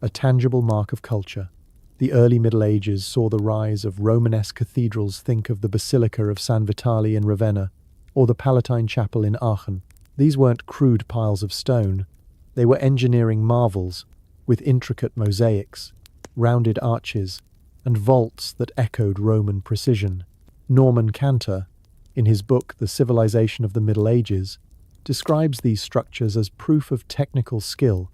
a tangible mark of culture. The early Middle Ages saw the rise of Romanesque cathedrals. Think of the Basilica of San Vitale in Ravenna, or the Palatine Chapel in Aachen. These weren't crude piles of stone. They were engineering marvels, with intricate mosaics, rounded arches, and vaults that echoed Roman precision. Norman Cantor, in his book The Civilization of the Middle Ages, describes these structures as proof of technical skill,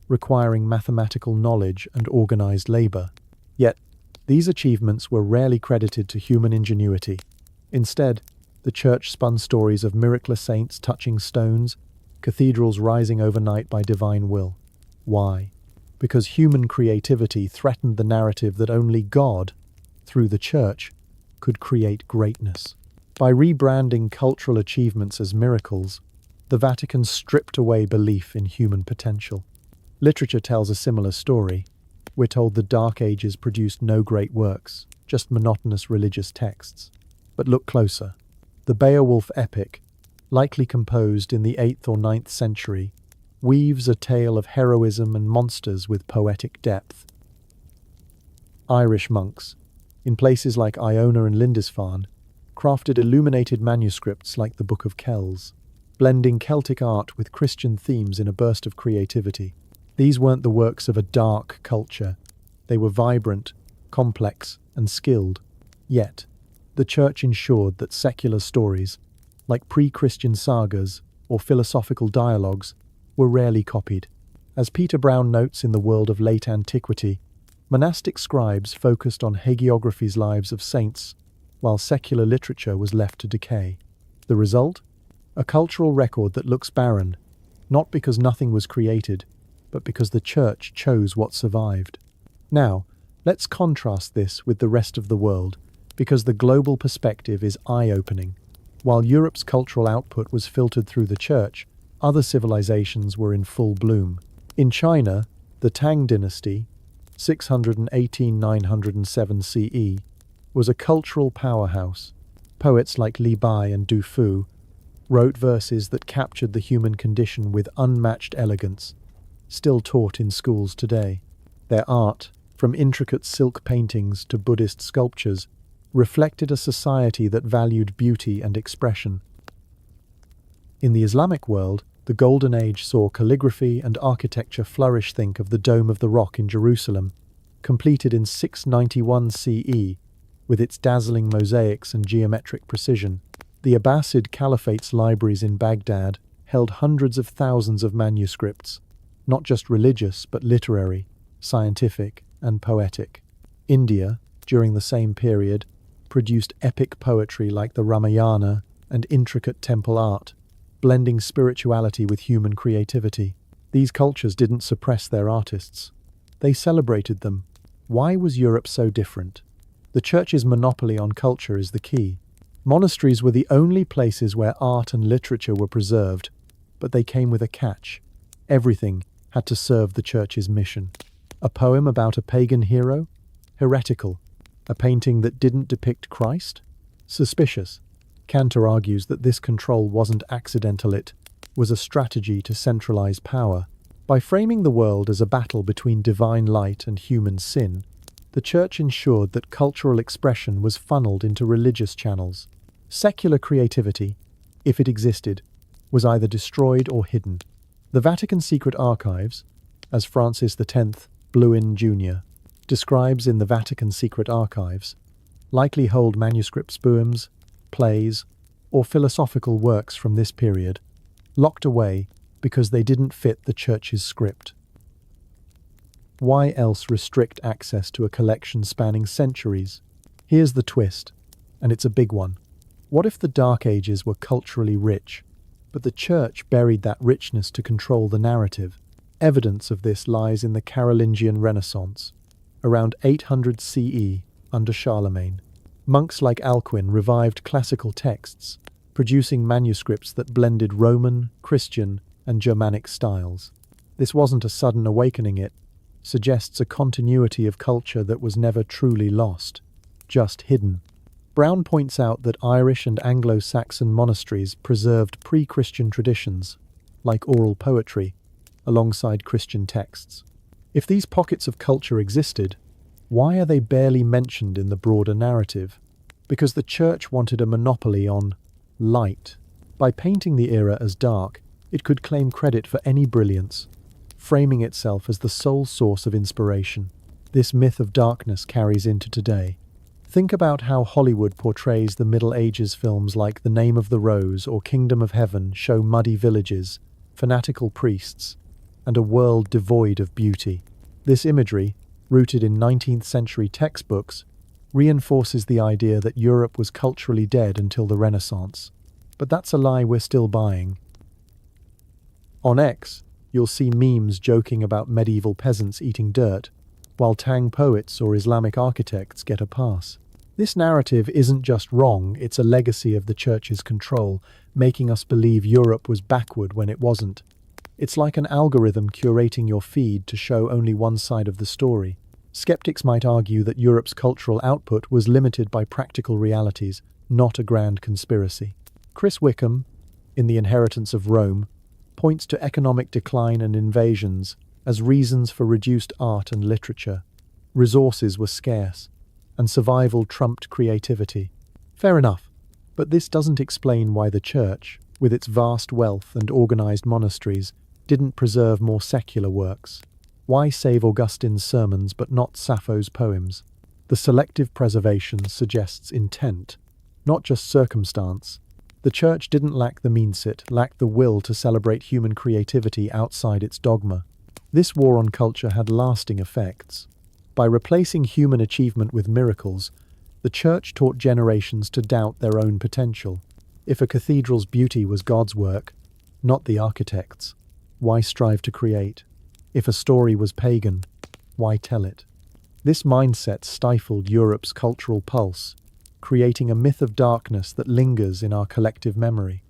requiring mathematical knowledge and organized labor. Yet, these achievements were rarely credited to human ingenuity. Instead, the Church spun stories of miraculous saints touching stones, cathedrals rising overnight by divine will. Why? Because human creativity threatened the narrative that only God, through the Church, could create greatness. By rebranding cultural achievements as miracles, the Vatican stripped away belief in human potential. Literature tells a similar story. We're told the Dark Ages produced no great works, just monotonous religious texts. But look closer. The Beowulf epic, likely composed in the 8th or 9th century, weaves a tale of heroism and monsters with poetic depth. Irish monks, in places like Iona and Lindisfarne, crafted illuminated manuscripts like the Book of Kells, blending Celtic art with Christian themes in a burst of creativity. These weren't the works of a dark culture. They were vibrant, complex, and skilled. Yet, the Church ensured that secular stories, like pre-Christian sagas or philosophical dialogues, were rarely copied. As Peter Brown notes in The World of Late Antiquity, monastic scribes focused on hagiographies, lives of saints, while secular literature was left to decay. The result? A cultural record that looks barren, not because nothing was created, but because the Church chose what survived. Now, let's contrast this with the rest of the world, because the global perspective is eye-opening. While Europe's cultural output was filtered through the Church, other civilizations were in full bloom. In China, the Tang Dynasty, 618–907 CE, was a cultural powerhouse. Poets like Li Bai and Du Fu wrote verses that captured the human condition with unmatched elegance, still taught in schools today. Their art, from intricate silk paintings to Buddhist sculptures, reflected a society that valued beauty and expression. In the Islamic world, the Golden Age saw calligraphy and architecture flourish. Think of the Dome of the Rock in Jerusalem, completed in 691 CE, with its dazzling mosaics and geometric precision. The Abbasid Caliphate's libraries in Baghdad held hundreds of thousands of manuscripts, not just religious but literary, scientific, and poetic. India, during the same period, produced epic poetry like the Ramayana and intricate temple art, blending spirituality with human creativity. These cultures didn't suppress their artists. They celebrated them. Why was Europe so different? The Church's monopoly on culture is the key. Monasteries were the only places where art and literature were preserved, but they came with a catch. Everything had to serve the Church's mission. A poem about a pagan hero? Heretical. A painting that didn't depict Christ? Suspicious. Cantor argues that this control wasn't accidental, it was a strategy to centralize power. By framing the world as a battle between divine light and human sin, The church ensured that cultural expression was funneled into religious channels. Secular creativity, if it existed, was either destroyed or hidden. The Vatican secret archives, as Francis X Bluin Jr. describes in the Vatican secret archives, likely hold manuscripts, poems, plays, or philosophical works from this period, locked away because they didn't fit the church's script. Why else restrict access to a collection spanning centuries? Here's the twist, and it's a big one. What if the Dark Ages were culturally rich, but the church buried that richness to control the narrative? Evidence of this lies in the Carolingian Renaissance, around 800 CE under Charlemagne. Monks like Alcuin revived classical texts, producing manuscripts that blended Roman, Christian, and Germanic styles. This wasn't a sudden awakening, it suggests a continuity of culture that was never truly lost, just hidden. Brown points out that Irish and Anglo-Saxon monasteries preserved pre-Christian traditions, like oral poetry, alongside Christian texts. If these pockets of culture existed, why are they barely mentioned in the broader narrative? Because the church wanted a monopoly on light. By painting the era as dark, it could claim credit for any brilliance, framing itself as the sole source of inspiration. This myth of darkness carries into today. Think about how Hollywood portrays the Middle Ages. Films like The Name of the Rose or Kingdom of Heaven show muddy villages, fanatical priests, and a world devoid of beauty. This imagery, rooted in 19th century textbooks, reinforces the idea that Europe was culturally dead until the Renaissance. But that's a lie we're still buying. On X, you'll see memes joking about medieval peasants eating dirt, while Tang poets or Islamic architects get a pass. This narrative isn't just wrong, it's a legacy of the church's control, making us believe Europe was backward when it wasn't. It's like an algorithm curating your feed to show only one side of the story. Skeptics might argue that Europe's cultural output was limited by practical realities, not a grand conspiracy. Chris Wickham, in The Inheritance of Rome, points to economic decline and invasions as reasons for reduced art and literature. Resources were scarce, and survival trumped creativity. Fair enough, but this doesn't explain why the church, with its vast wealth and organized monasteries, didn't preserve more secular works. Why save Augustine's sermons but not Sappho's poems? The selective preservation suggests intent, not just circumstance. The church didn't lack the mindset, lacked the will to celebrate human creativity outside its dogma. This war on culture had lasting effects. By replacing human achievement with miracles, the church taught generations to doubt their own potential. If a cathedral's beauty was God's work, not the architect's, why strive to create? If a story was pagan, why tell it? This mindset stifled Europe's cultural pulse, creating a myth of darkness that lingers in our collective memory.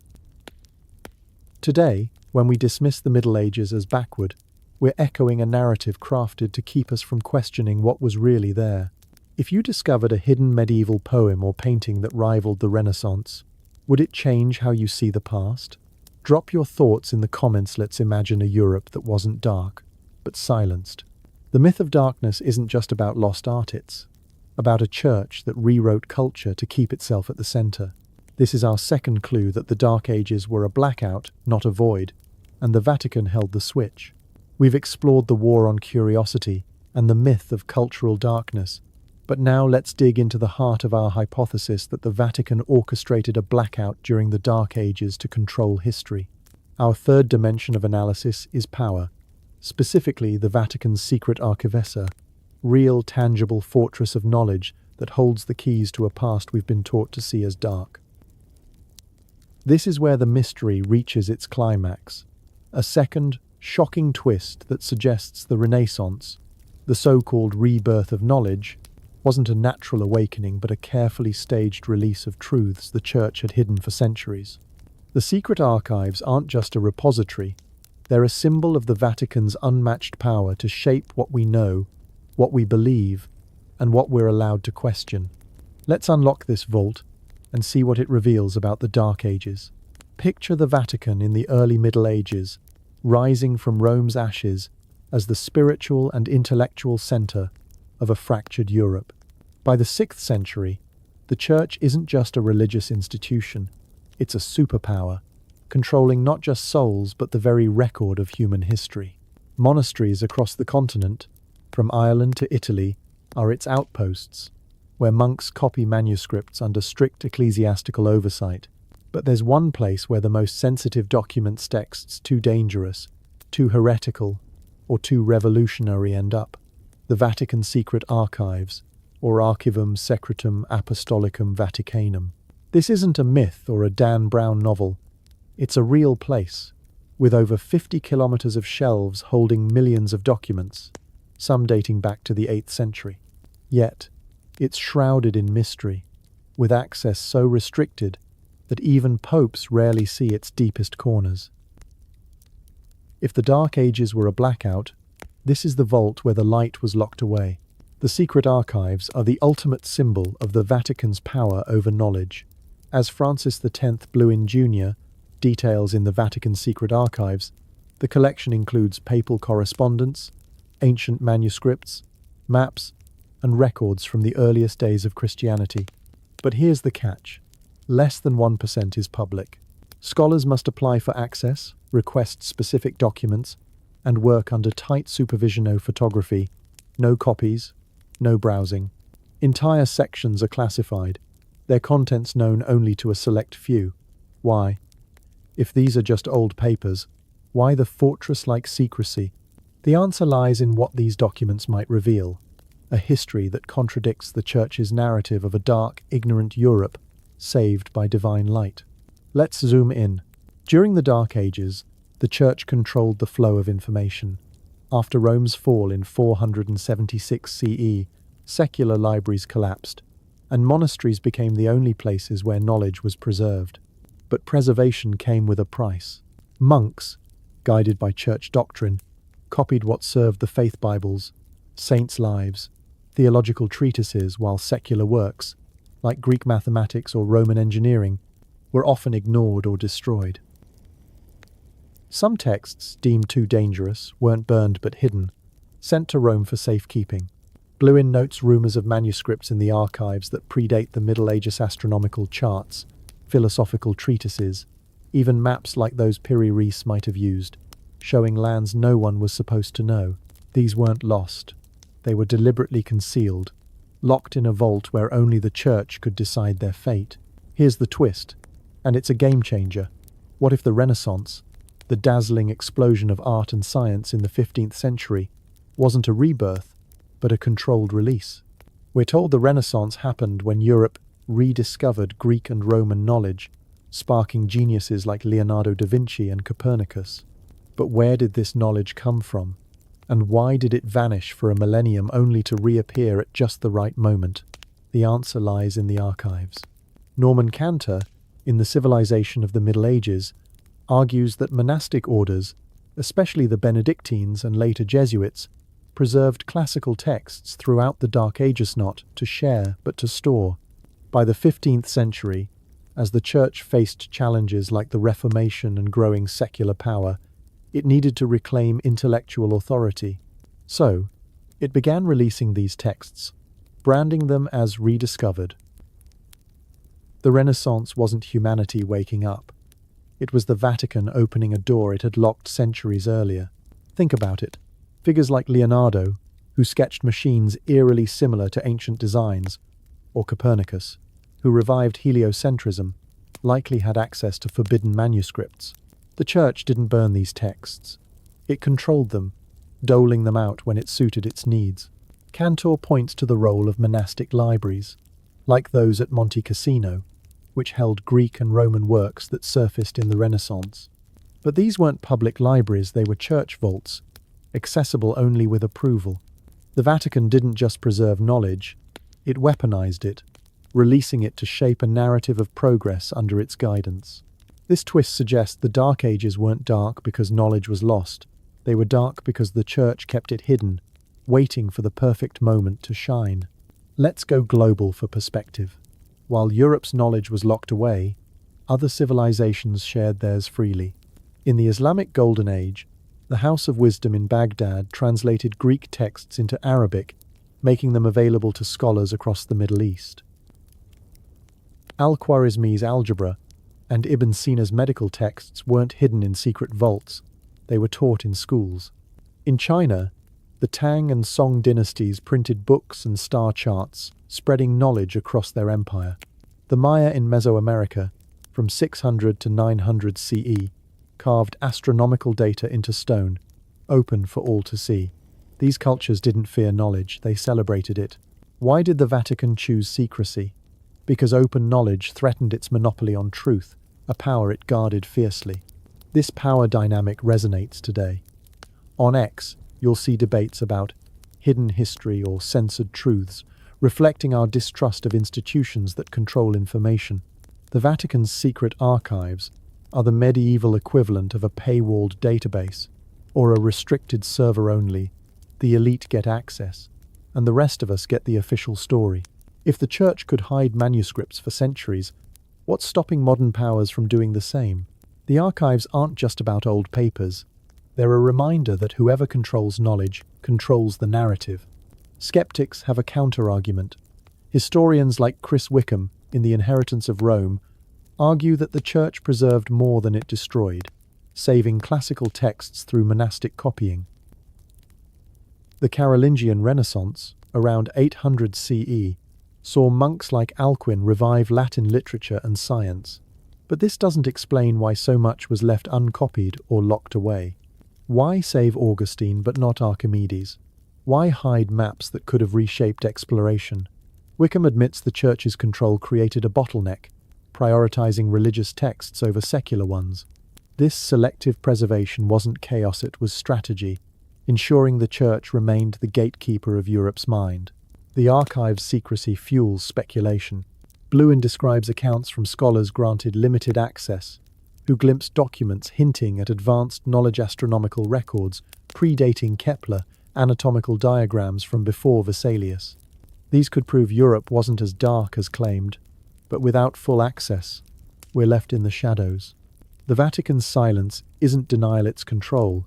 Today, when we dismiss the Middle Ages as backward, we're echoing a narrative crafted to keep us from questioning what was really there. If you discovered a hidden medieval poem or painting that rivaled the Renaissance, would it change how you see the past? Drop your thoughts in the comments. Let's imagine a Europe that wasn't dark, but silenced. The myth of darkness isn't just about lost art, it's about a church that rewrote culture to keep itself at the center. This is our second clue that the Dark Ages were a blackout, not a void, and the Vatican held the switch. We've explored the war on curiosity and the myth of cultural darkness, but now let's dig into the heart of our hypothesis that the Vatican orchestrated a blackout during the Dark Ages to control history. Our third dimension of analysis is power, specifically the Vatican's secret archivessa, real tangible fortress of knowledge that holds the keys to a past we've been taught to see as dark. This is where the mystery reaches its climax, a second, shocking twist that suggests the Renaissance, the so-called rebirth of knowledge, wasn't a natural awakening but a carefully staged release of truths the Church had hidden for centuries. The secret archives aren't just a repository, they're a symbol of the Vatican's unmatched power to shape what we know, what we believe, and what we're allowed to question. Let's unlock this vault and see what it reveals about the Dark Ages. Picture the Vatican in the early Middle Ages, rising from Rome's ashes as the spiritual and intellectual center of a fractured Europe. By the 6th century, the Church isn't just a religious institution, it's a superpower, controlling not just souls but the very record of human history. Monasteries across the continent, from Ireland to Italy, are its outposts, where monks copy manuscripts under strict ecclesiastical oversight. But there's one place where the most sensitive documents, texts too dangerous, too heretical, or too revolutionary end up: the Vatican secret archives, or Archivum Secretum Apostolicum Vaticanum. This isn't a myth or a Dan Brown novel. It's a real place, with over 50 kilometers of shelves holding millions of documents, some dating back to the 8th century. Yet, it's shrouded in mystery, with access so restricted that even popes rarely see its deepest corners. If the Dark Ages were a blackout, this is the vault where the light was locked away. The secret archives are the ultimate symbol of the Vatican's power over knowledge. As Francis X Bluin Jr. details in the Vatican secret archives, the collection includes papal correspondence, ancient manuscripts, maps, and records from the earliest days of Christianity. But here's the catch: less than 1% is public. Scholars must apply for access, request specific documents, and work under tight supervision. No photography, no copies, no browsing. Entire sections are classified, their contents known only to a select few. Why? If these are just old papers, why the fortress-like secrecy? The answer lies in what these documents might reveal: a history that contradicts the Church's narrative of a dark, ignorant Europe saved by divine light. Let's zoom in. During the Dark Ages, the Church controlled the flow of information. After Rome's fall in 476 CE, secular libraries collapsed, and monasteries became the only places where knowledge was preserved. But preservation came with a price. Monks, guided by church doctrine, copied what served the faith Bibles, saints' lives, theological treatises, while secular works, like Greek mathematics or Roman engineering, were often ignored or destroyed. Some texts, deemed too dangerous, weren't burned but hidden, sent to Rome for safekeeping. Bluin notes rumors of manuscripts in the archives that predate the Middle Ages: astronomical charts, philosophical treatises, even maps like those Piri Reis might have used, showing lands no one was supposed to know. These weren't lost. They were deliberately concealed, locked in a vault where only the Church could decide their fate. Here's the twist, and it's a game-changer. What if the Renaissance, the dazzling explosion of art and science in the 15th century, wasn't a rebirth, but a controlled release? We're told the Renaissance happened when Europe rediscovered Greek and Roman knowledge, sparking geniuses like Leonardo da Vinci and Copernicus. But where did this knowledge come from? And why did it vanish for a millennium only to reappear at just the right moment? The answer lies in the archives. Norman Cantor, in The Civilization of the Middle Ages, argues that monastic orders, especially the Benedictines and later Jesuits, preserved classical texts throughout the Dark Ages, not to share but to store. By the 15th century, as the Church faced challenges like the Reformation and growing secular power, it needed to reclaim intellectual authority. So, it began releasing these texts, branding them as rediscovered. The Renaissance wasn't humanity waking up. It was the Vatican opening a door it had locked centuries earlier. Think about it. Figures like Leonardo, who sketched machines eerily similar to ancient designs, or Copernicus, who revived heliocentrism, likely had access to forbidden manuscripts. The Church didn't burn these texts. It controlled them, doling them out when it suited its needs. Cantor points to the role of monastic libraries, like those at Monte Cassino, which held Greek and Roman works that surfaced in the Renaissance. But these weren't public libraries, they were church vaults, accessible only with approval. The Vatican didn't just preserve knowledge, it weaponized it, releasing it to shape a narrative of progress under its guidance. This twist suggests the Dark Ages weren't dark because knowledge was lost. They were dark because the Church kept it hidden, waiting for the perfect moment to shine. Let's go global for perspective. While Europe's knowledge was locked away, other civilizations shared theirs freely. In the Islamic Golden Age, the House of Wisdom in Baghdad translated Greek texts into Arabic, making them available to scholars across the Middle East. Al-Khwarizmi's algebra and Ibn Sina's medical texts weren't hidden in secret vaults, they were taught in schools. In China, the Tang and Song dynasties printed books and star charts, spreading knowledge across their empire. The Maya in Mesoamerica, from 600 to 900 CE, carved astronomical data into stone, open for all to see. These cultures didn't fear knowledge, they celebrated it. Why did the Vatican choose secrecy? Because open knowledge threatened its monopoly on truth, a power it guarded fiercely. This power dynamic resonates today. On X, you'll see debates about hidden history or censored truths, reflecting our distrust of institutions that control information. The Vatican's secret archives are the medieval equivalent of a paywalled database, or a restricted server only. The elite get access, and the rest of us get the official story. If the Church could hide manuscripts for centuries, what's stopping modern powers from doing the same? The archives aren't just about old papers. They're a reminder that whoever controls knowledge controls the narrative. Skeptics have a counter-argument. Historians like Chris Wickham, in The Inheritance of Rome, argue that the Church preserved more than it destroyed, saving classical texts through monastic copying. The Carolingian Renaissance, around 800 CE, saw monks like Alcuin revive Latin literature and science. But this doesn't explain why so much was left uncopied or locked away. Why save Augustine but not Archimedes? Why hide maps that could have reshaped exploration? Wickham admits the Church's control created a bottleneck, prioritizing religious texts over secular ones. This selective preservation wasn't chaos, it was strategy, ensuring the Church remained the gatekeeper of Europe's mind. The archive's secrecy fuels speculation. Bluin describes accounts from scholars granted limited access, who glimpsed documents hinting at advanced knowledge astronomical records predating Kepler, anatomical diagrams from before Vesalius. These could prove Europe wasn't as dark as claimed, but without full access, we're left in the shadows. The Vatican's silence isn't denial, it's control,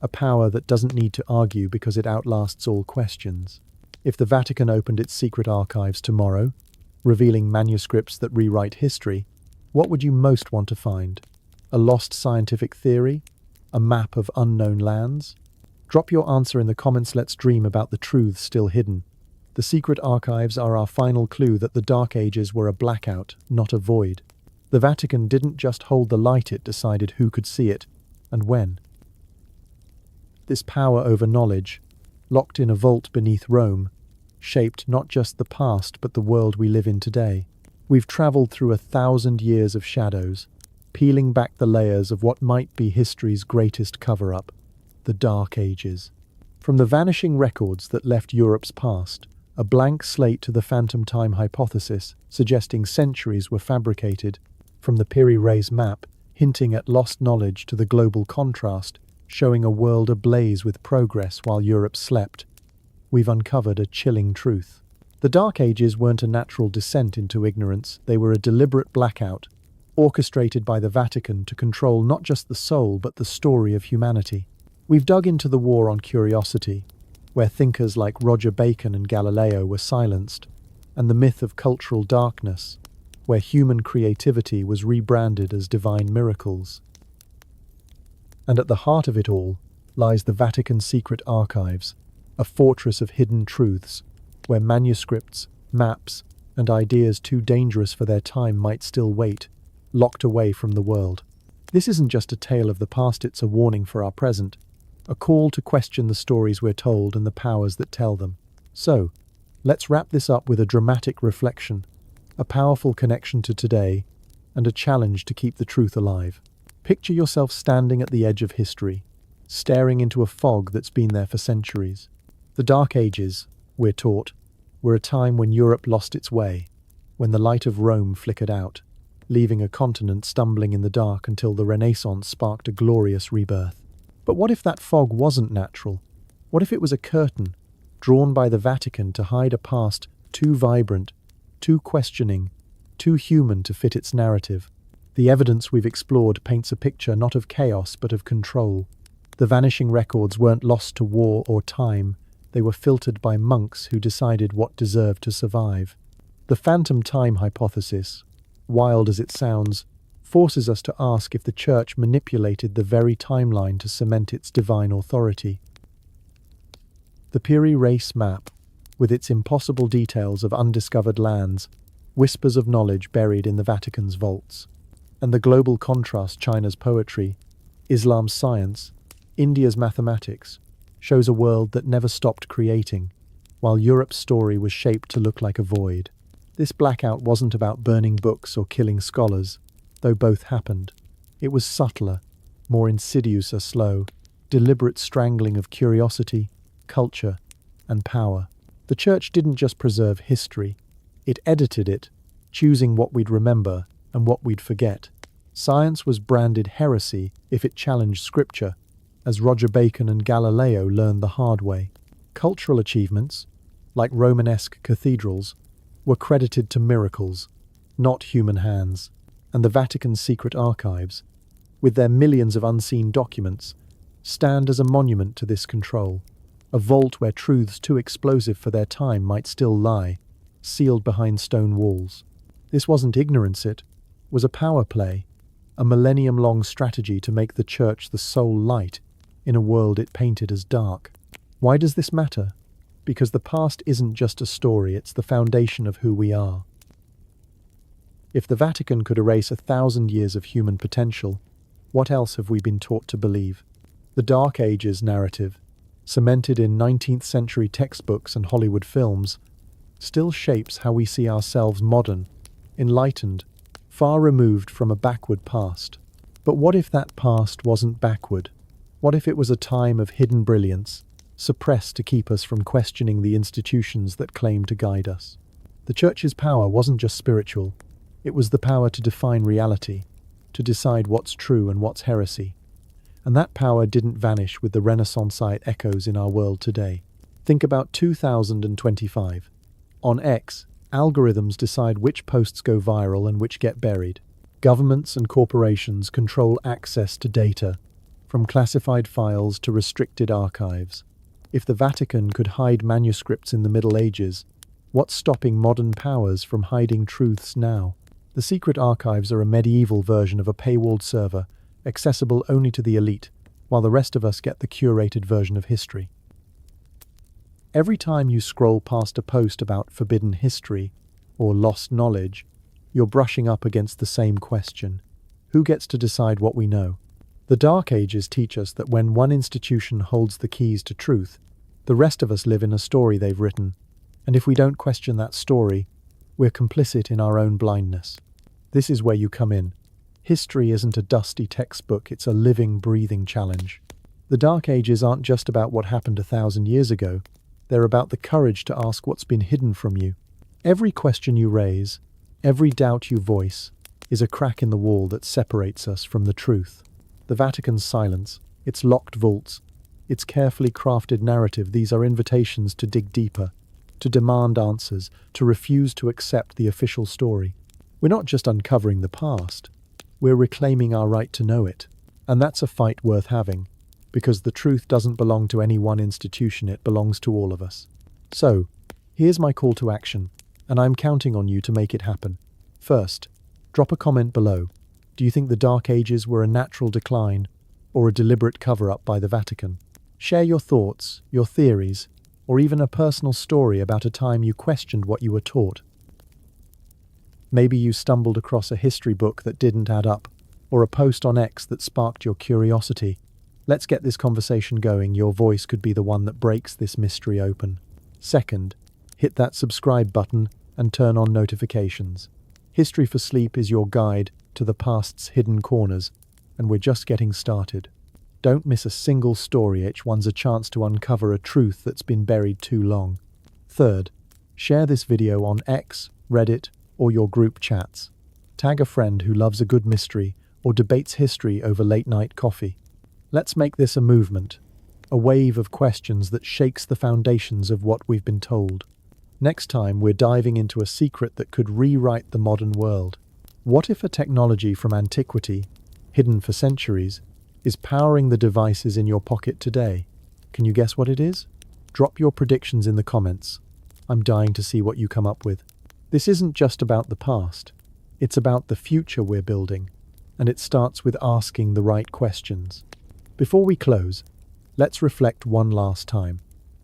a power that doesn't need to argue because it outlasts all questions. If the Vatican opened its secret archives tomorrow, revealing manuscripts that rewrite history, what would you most want to find? A lost scientific theory? A map of unknown lands? Drop your answer in the comments. Let's dream about the truths still hidden. The secret archives are our final clue that the Dark Ages were a blackout, not a void. The Vatican didn't just hold the light, it decided who could see it, and when. This power over knowledge, locked in a vault beneath Rome, shaped not just the past but the world we live in today. We've travelled through 1,000 years of shadows, peeling back the layers of what might be history's greatest cover-up, the Dark Ages. From the vanishing records that left Europe's past, a blank slate to the phantom time hypothesis, suggesting centuries were fabricated, from the Piri Reis Map, hinting at lost knowledge, to the global contrast, showing a world ablaze with progress while Europe slept, we've uncovered a chilling truth. The Dark Ages weren't a natural descent into ignorance, they were a deliberate blackout, orchestrated by the Vatican to control not just the soul but the story of humanity. We've dug into the war on curiosity, where thinkers like Roger Bacon and Galileo were silenced, and the myth of cultural darkness, where human creativity was rebranded as divine miracles. And at the heart of it all lies the Vatican's secret archives, a fortress of hidden truths, where manuscripts, maps, and ideas too dangerous for their time might still wait, locked away from the world. This isn't just a tale of the past, it's a warning for our present, a call to question the stories we're told and the powers that tell them. So, let's wrap this up with a dramatic reflection, a powerful connection to today, and a challenge to keep the truth alive. Picture yourself standing at the edge of history, staring into a fog that's been there for centuries. The Dark Ages, we're taught, were a time when Europe lost its way, when the light of Rome flickered out, leaving a continent stumbling in the dark until the Renaissance sparked a glorious rebirth. But what if that fog wasn't natural? What if it was a curtain, drawn by the Vatican to hide a past too vibrant, too questioning, too human to fit its narrative? The evidence we've explored paints a picture not of chaos but of control. The vanishing records weren't lost to war or time, They were filtered by monks who decided what deserved to survive. The phantom time hypothesis, wild as it sounds, forces us to ask if the Church manipulated the very timeline to cement its divine authority. The Piri Reis Map, with its impossible details of undiscovered lands, whispers of knowledge buried in the Vatican's vaults. And the global contrast, China's poetry, Islam's science, India's mathematics, shows a world that never stopped creating, while Europe's story was shaped to look like a void. This blackout wasn't about burning books or killing scholars, though both happened. It was subtler, more insidious or slow, deliberate strangling of curiosity, culture, and power. The Church didn't just preserve history, it edited it, choosing what we'd remember and what we'd forget. Science was branded heresy if it challenged scripture, as Roger Bacon and Galileo learned the hard way. Cultural achievements, like Romanesque cathedrals, were credited to miracles, not human hands. And the Vatican's secret archives, with their millions of unseen documents, stand as a monument to this control, a vault where truths too explosive for their time might still lie, sealed behind stone walls. This wasn't ignorance, it was a power play, a millennium-long strategy to make the Church the sole light in a world it painted as dark. Why does this matter? Because the past isn't just a story, it's the foundation of who we are. If the Vatican could erase 1,000 years of human potential, what else have we been taught to believe? The Dark Ages narrative, cemented in 19th century textbooks and Hollywood films, still shapes how we see ourselves: modern, enlightened, far removed from a backward past. But what if that past wasn't backward? What if it was a time of hidden brilliance, suppressed to keep us from questioning the institutions that claim to guide us? The Church's power wasn't just spiritual. It was the power to define reality, to decide what's true and what's heresy. And that power didn't vanish with the Renaissanceite echoes in our world today. Think about 2025. On X, algorithms decide which posts go viral and which get buried. Governments and corporations control access to data, from classified files to restricted archives. If the Vatican could hide manuscripts in the Middle Ages, what's stopping modern powers from hiding truths now? The secret archives are a medieval version of a paywalled server, accessible only to the elite, while the rest of us get the curated version of history. Every time you scroll past a post about forbidden history or lost knowledge, you're brushing up against the same question: who gets to decide what we know? The Dark Ages teach us that when one institution holds the keys to truth, the rest of us live in a story they've written, and if we don't question that story, we're complicit in our own blindness. This is where you come in. History isn't a dusty textbook, it's a living, breathing challenge. The Dark Ages aren't just about what happened 1,000 years ago, they're about the courage to ask what's been hidden from you. Every question you raise, every doubt you voice, is a crack in the wall that separates us from the truth. The Vatican's silence, its locked vaults, its carefully crafted narrative, these are invitations to dig deeper, to demand answers, to refuse to accept the official story. We're not just uncovering the past, we're reclaiming our right to know it. And that's a fight worth having, because the truth doesn't belong to any one institution, it belongs to all of us. So, here's my call to action, and I'm counting on you to make it happen. First, drop a comment below. Do you think the Dark Ages were a natural decline, or a deliberate cover-up by the Vatican? Share your thoughts, your theories, or even a personal story about a time you questioned what you were taught. Maybe you stumbled across a history book that didn't add up, or a post on X that sparked your curiosity. Let's get this conversation going. Your voice could be the one that breaks this mystery open. Second, hit that subscribe button and turn on notifications. History for Sleep is your guide to the past's hidden corners, and we're just getting started. Don't miss a single story, each one's a chance to uncover a truth that's been buried too long. Third, share this video on X, Reddit, or your group chats. Tag a friend who loves a good mystery or debates history over late-night coffee. Let's make this a movement, a wave of questions that shakes the foundations of what we've been told. Next time, we're diving into a secret that could rewrite the modern world. What if a technology from antiquity, hidden for centuries, is powering the devices in your pocket today? Can you guess what it is? Drop your predictions in the comments. I'm dying to see what you come up with. This isn't just about the past. It's about the future we're building, and it starts with asking the right questions. Before we close, let's reflect one last time.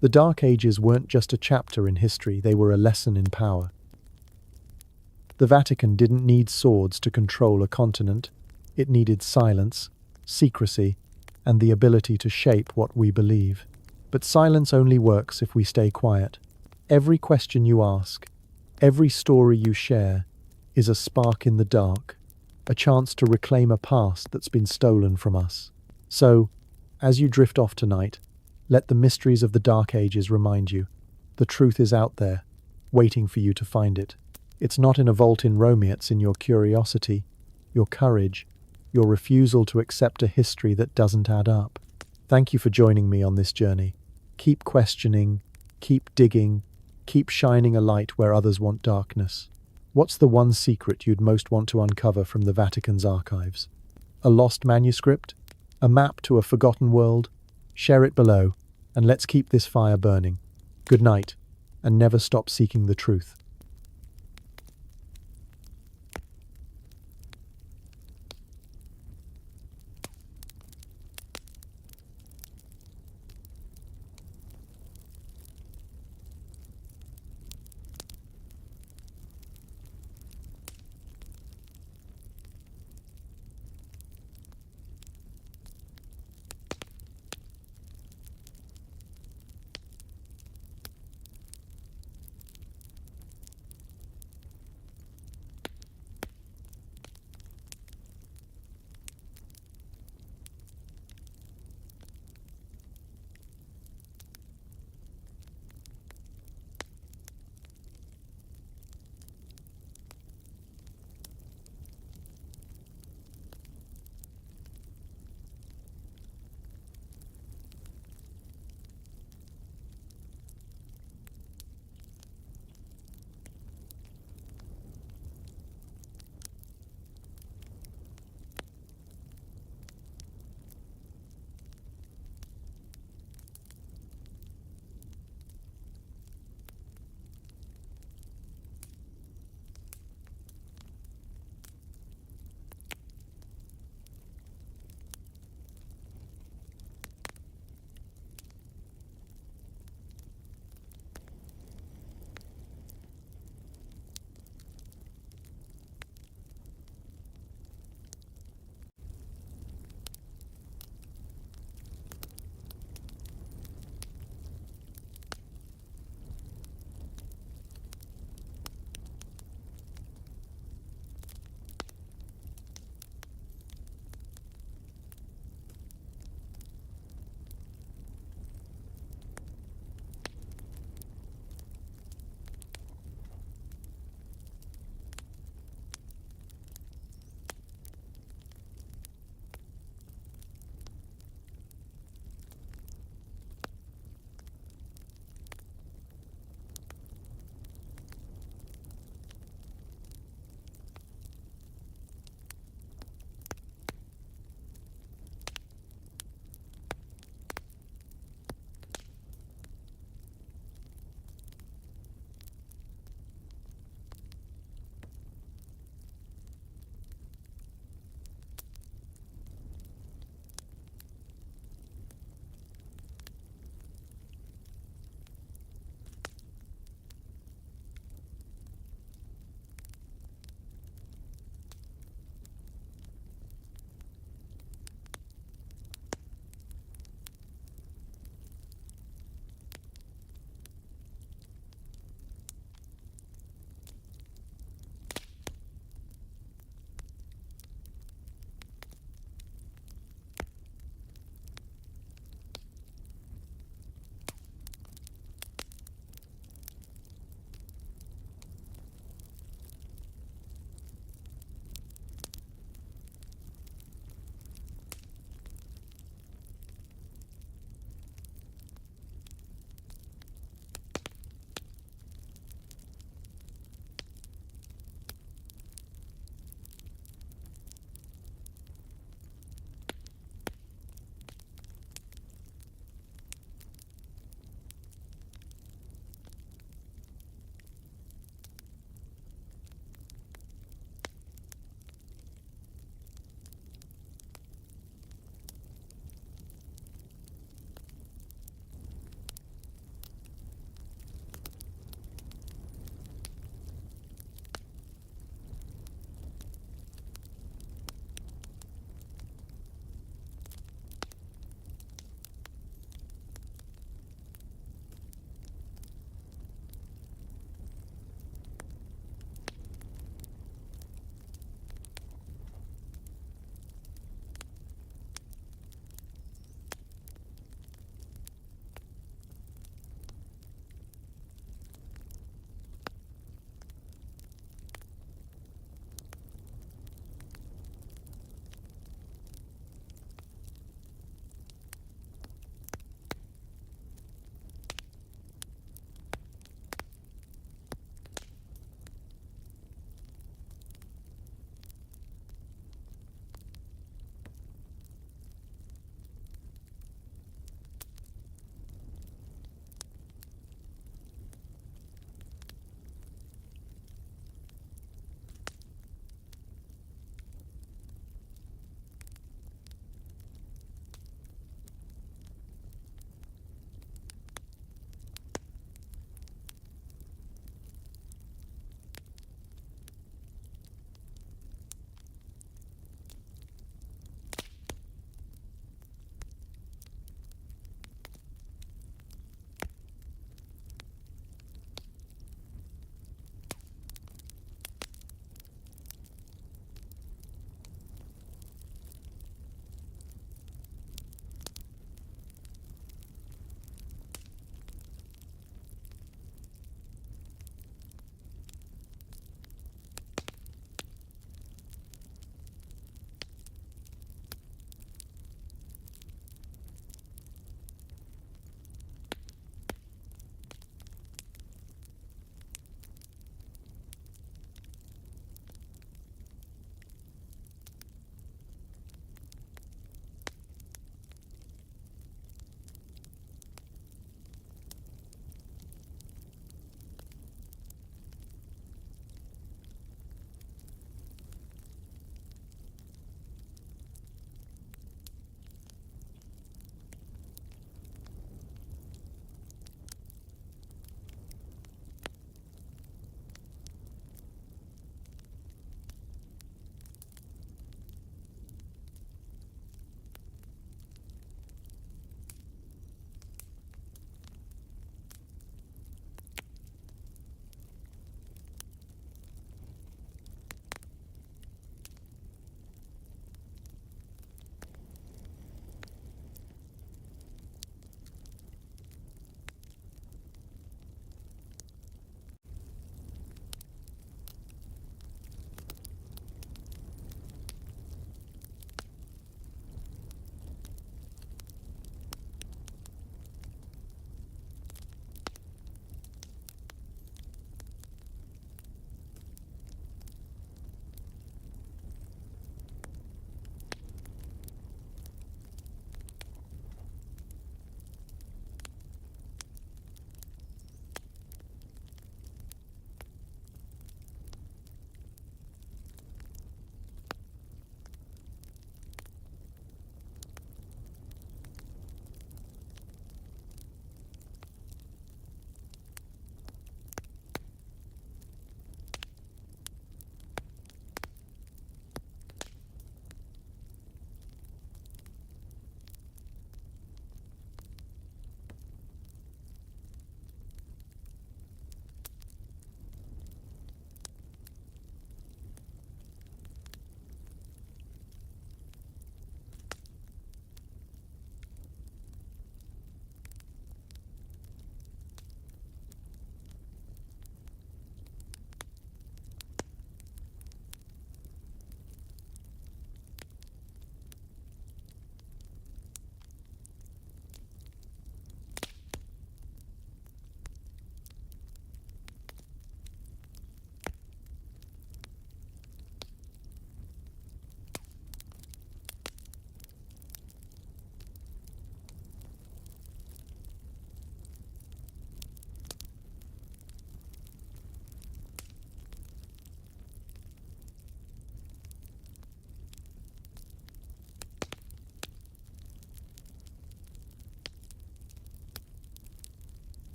The Dark Ages weren't just a chapter in history, they were a lesson in power. The Vatican didn't need swords to control a continent. It needed silence, secrecy, and the ability to shape what we believe. But silence only works if we stay quiet. Every question you ask, every story you share, is a spark in the dark, a chance to reclaim a past that's been stolen from us. So, as you drift off tonight, let the mysteries of the Dark Ages remind you, the truth is out there, waiting for you to find it. It's not in a vault in Rome, it's in your curiosity, your courage, your refusal to accept a history that doesn't add up. Thank you for joining me on this journey. Keep questioning, keep digging, keep shining a light where others want darkness. What's the one secret you'd most want to uncover from the Vatican's archives? A lost manuscript? A map to a forgotten world? Share it below, and let's keep this fire burning. Good night, and never stop seeking the truth.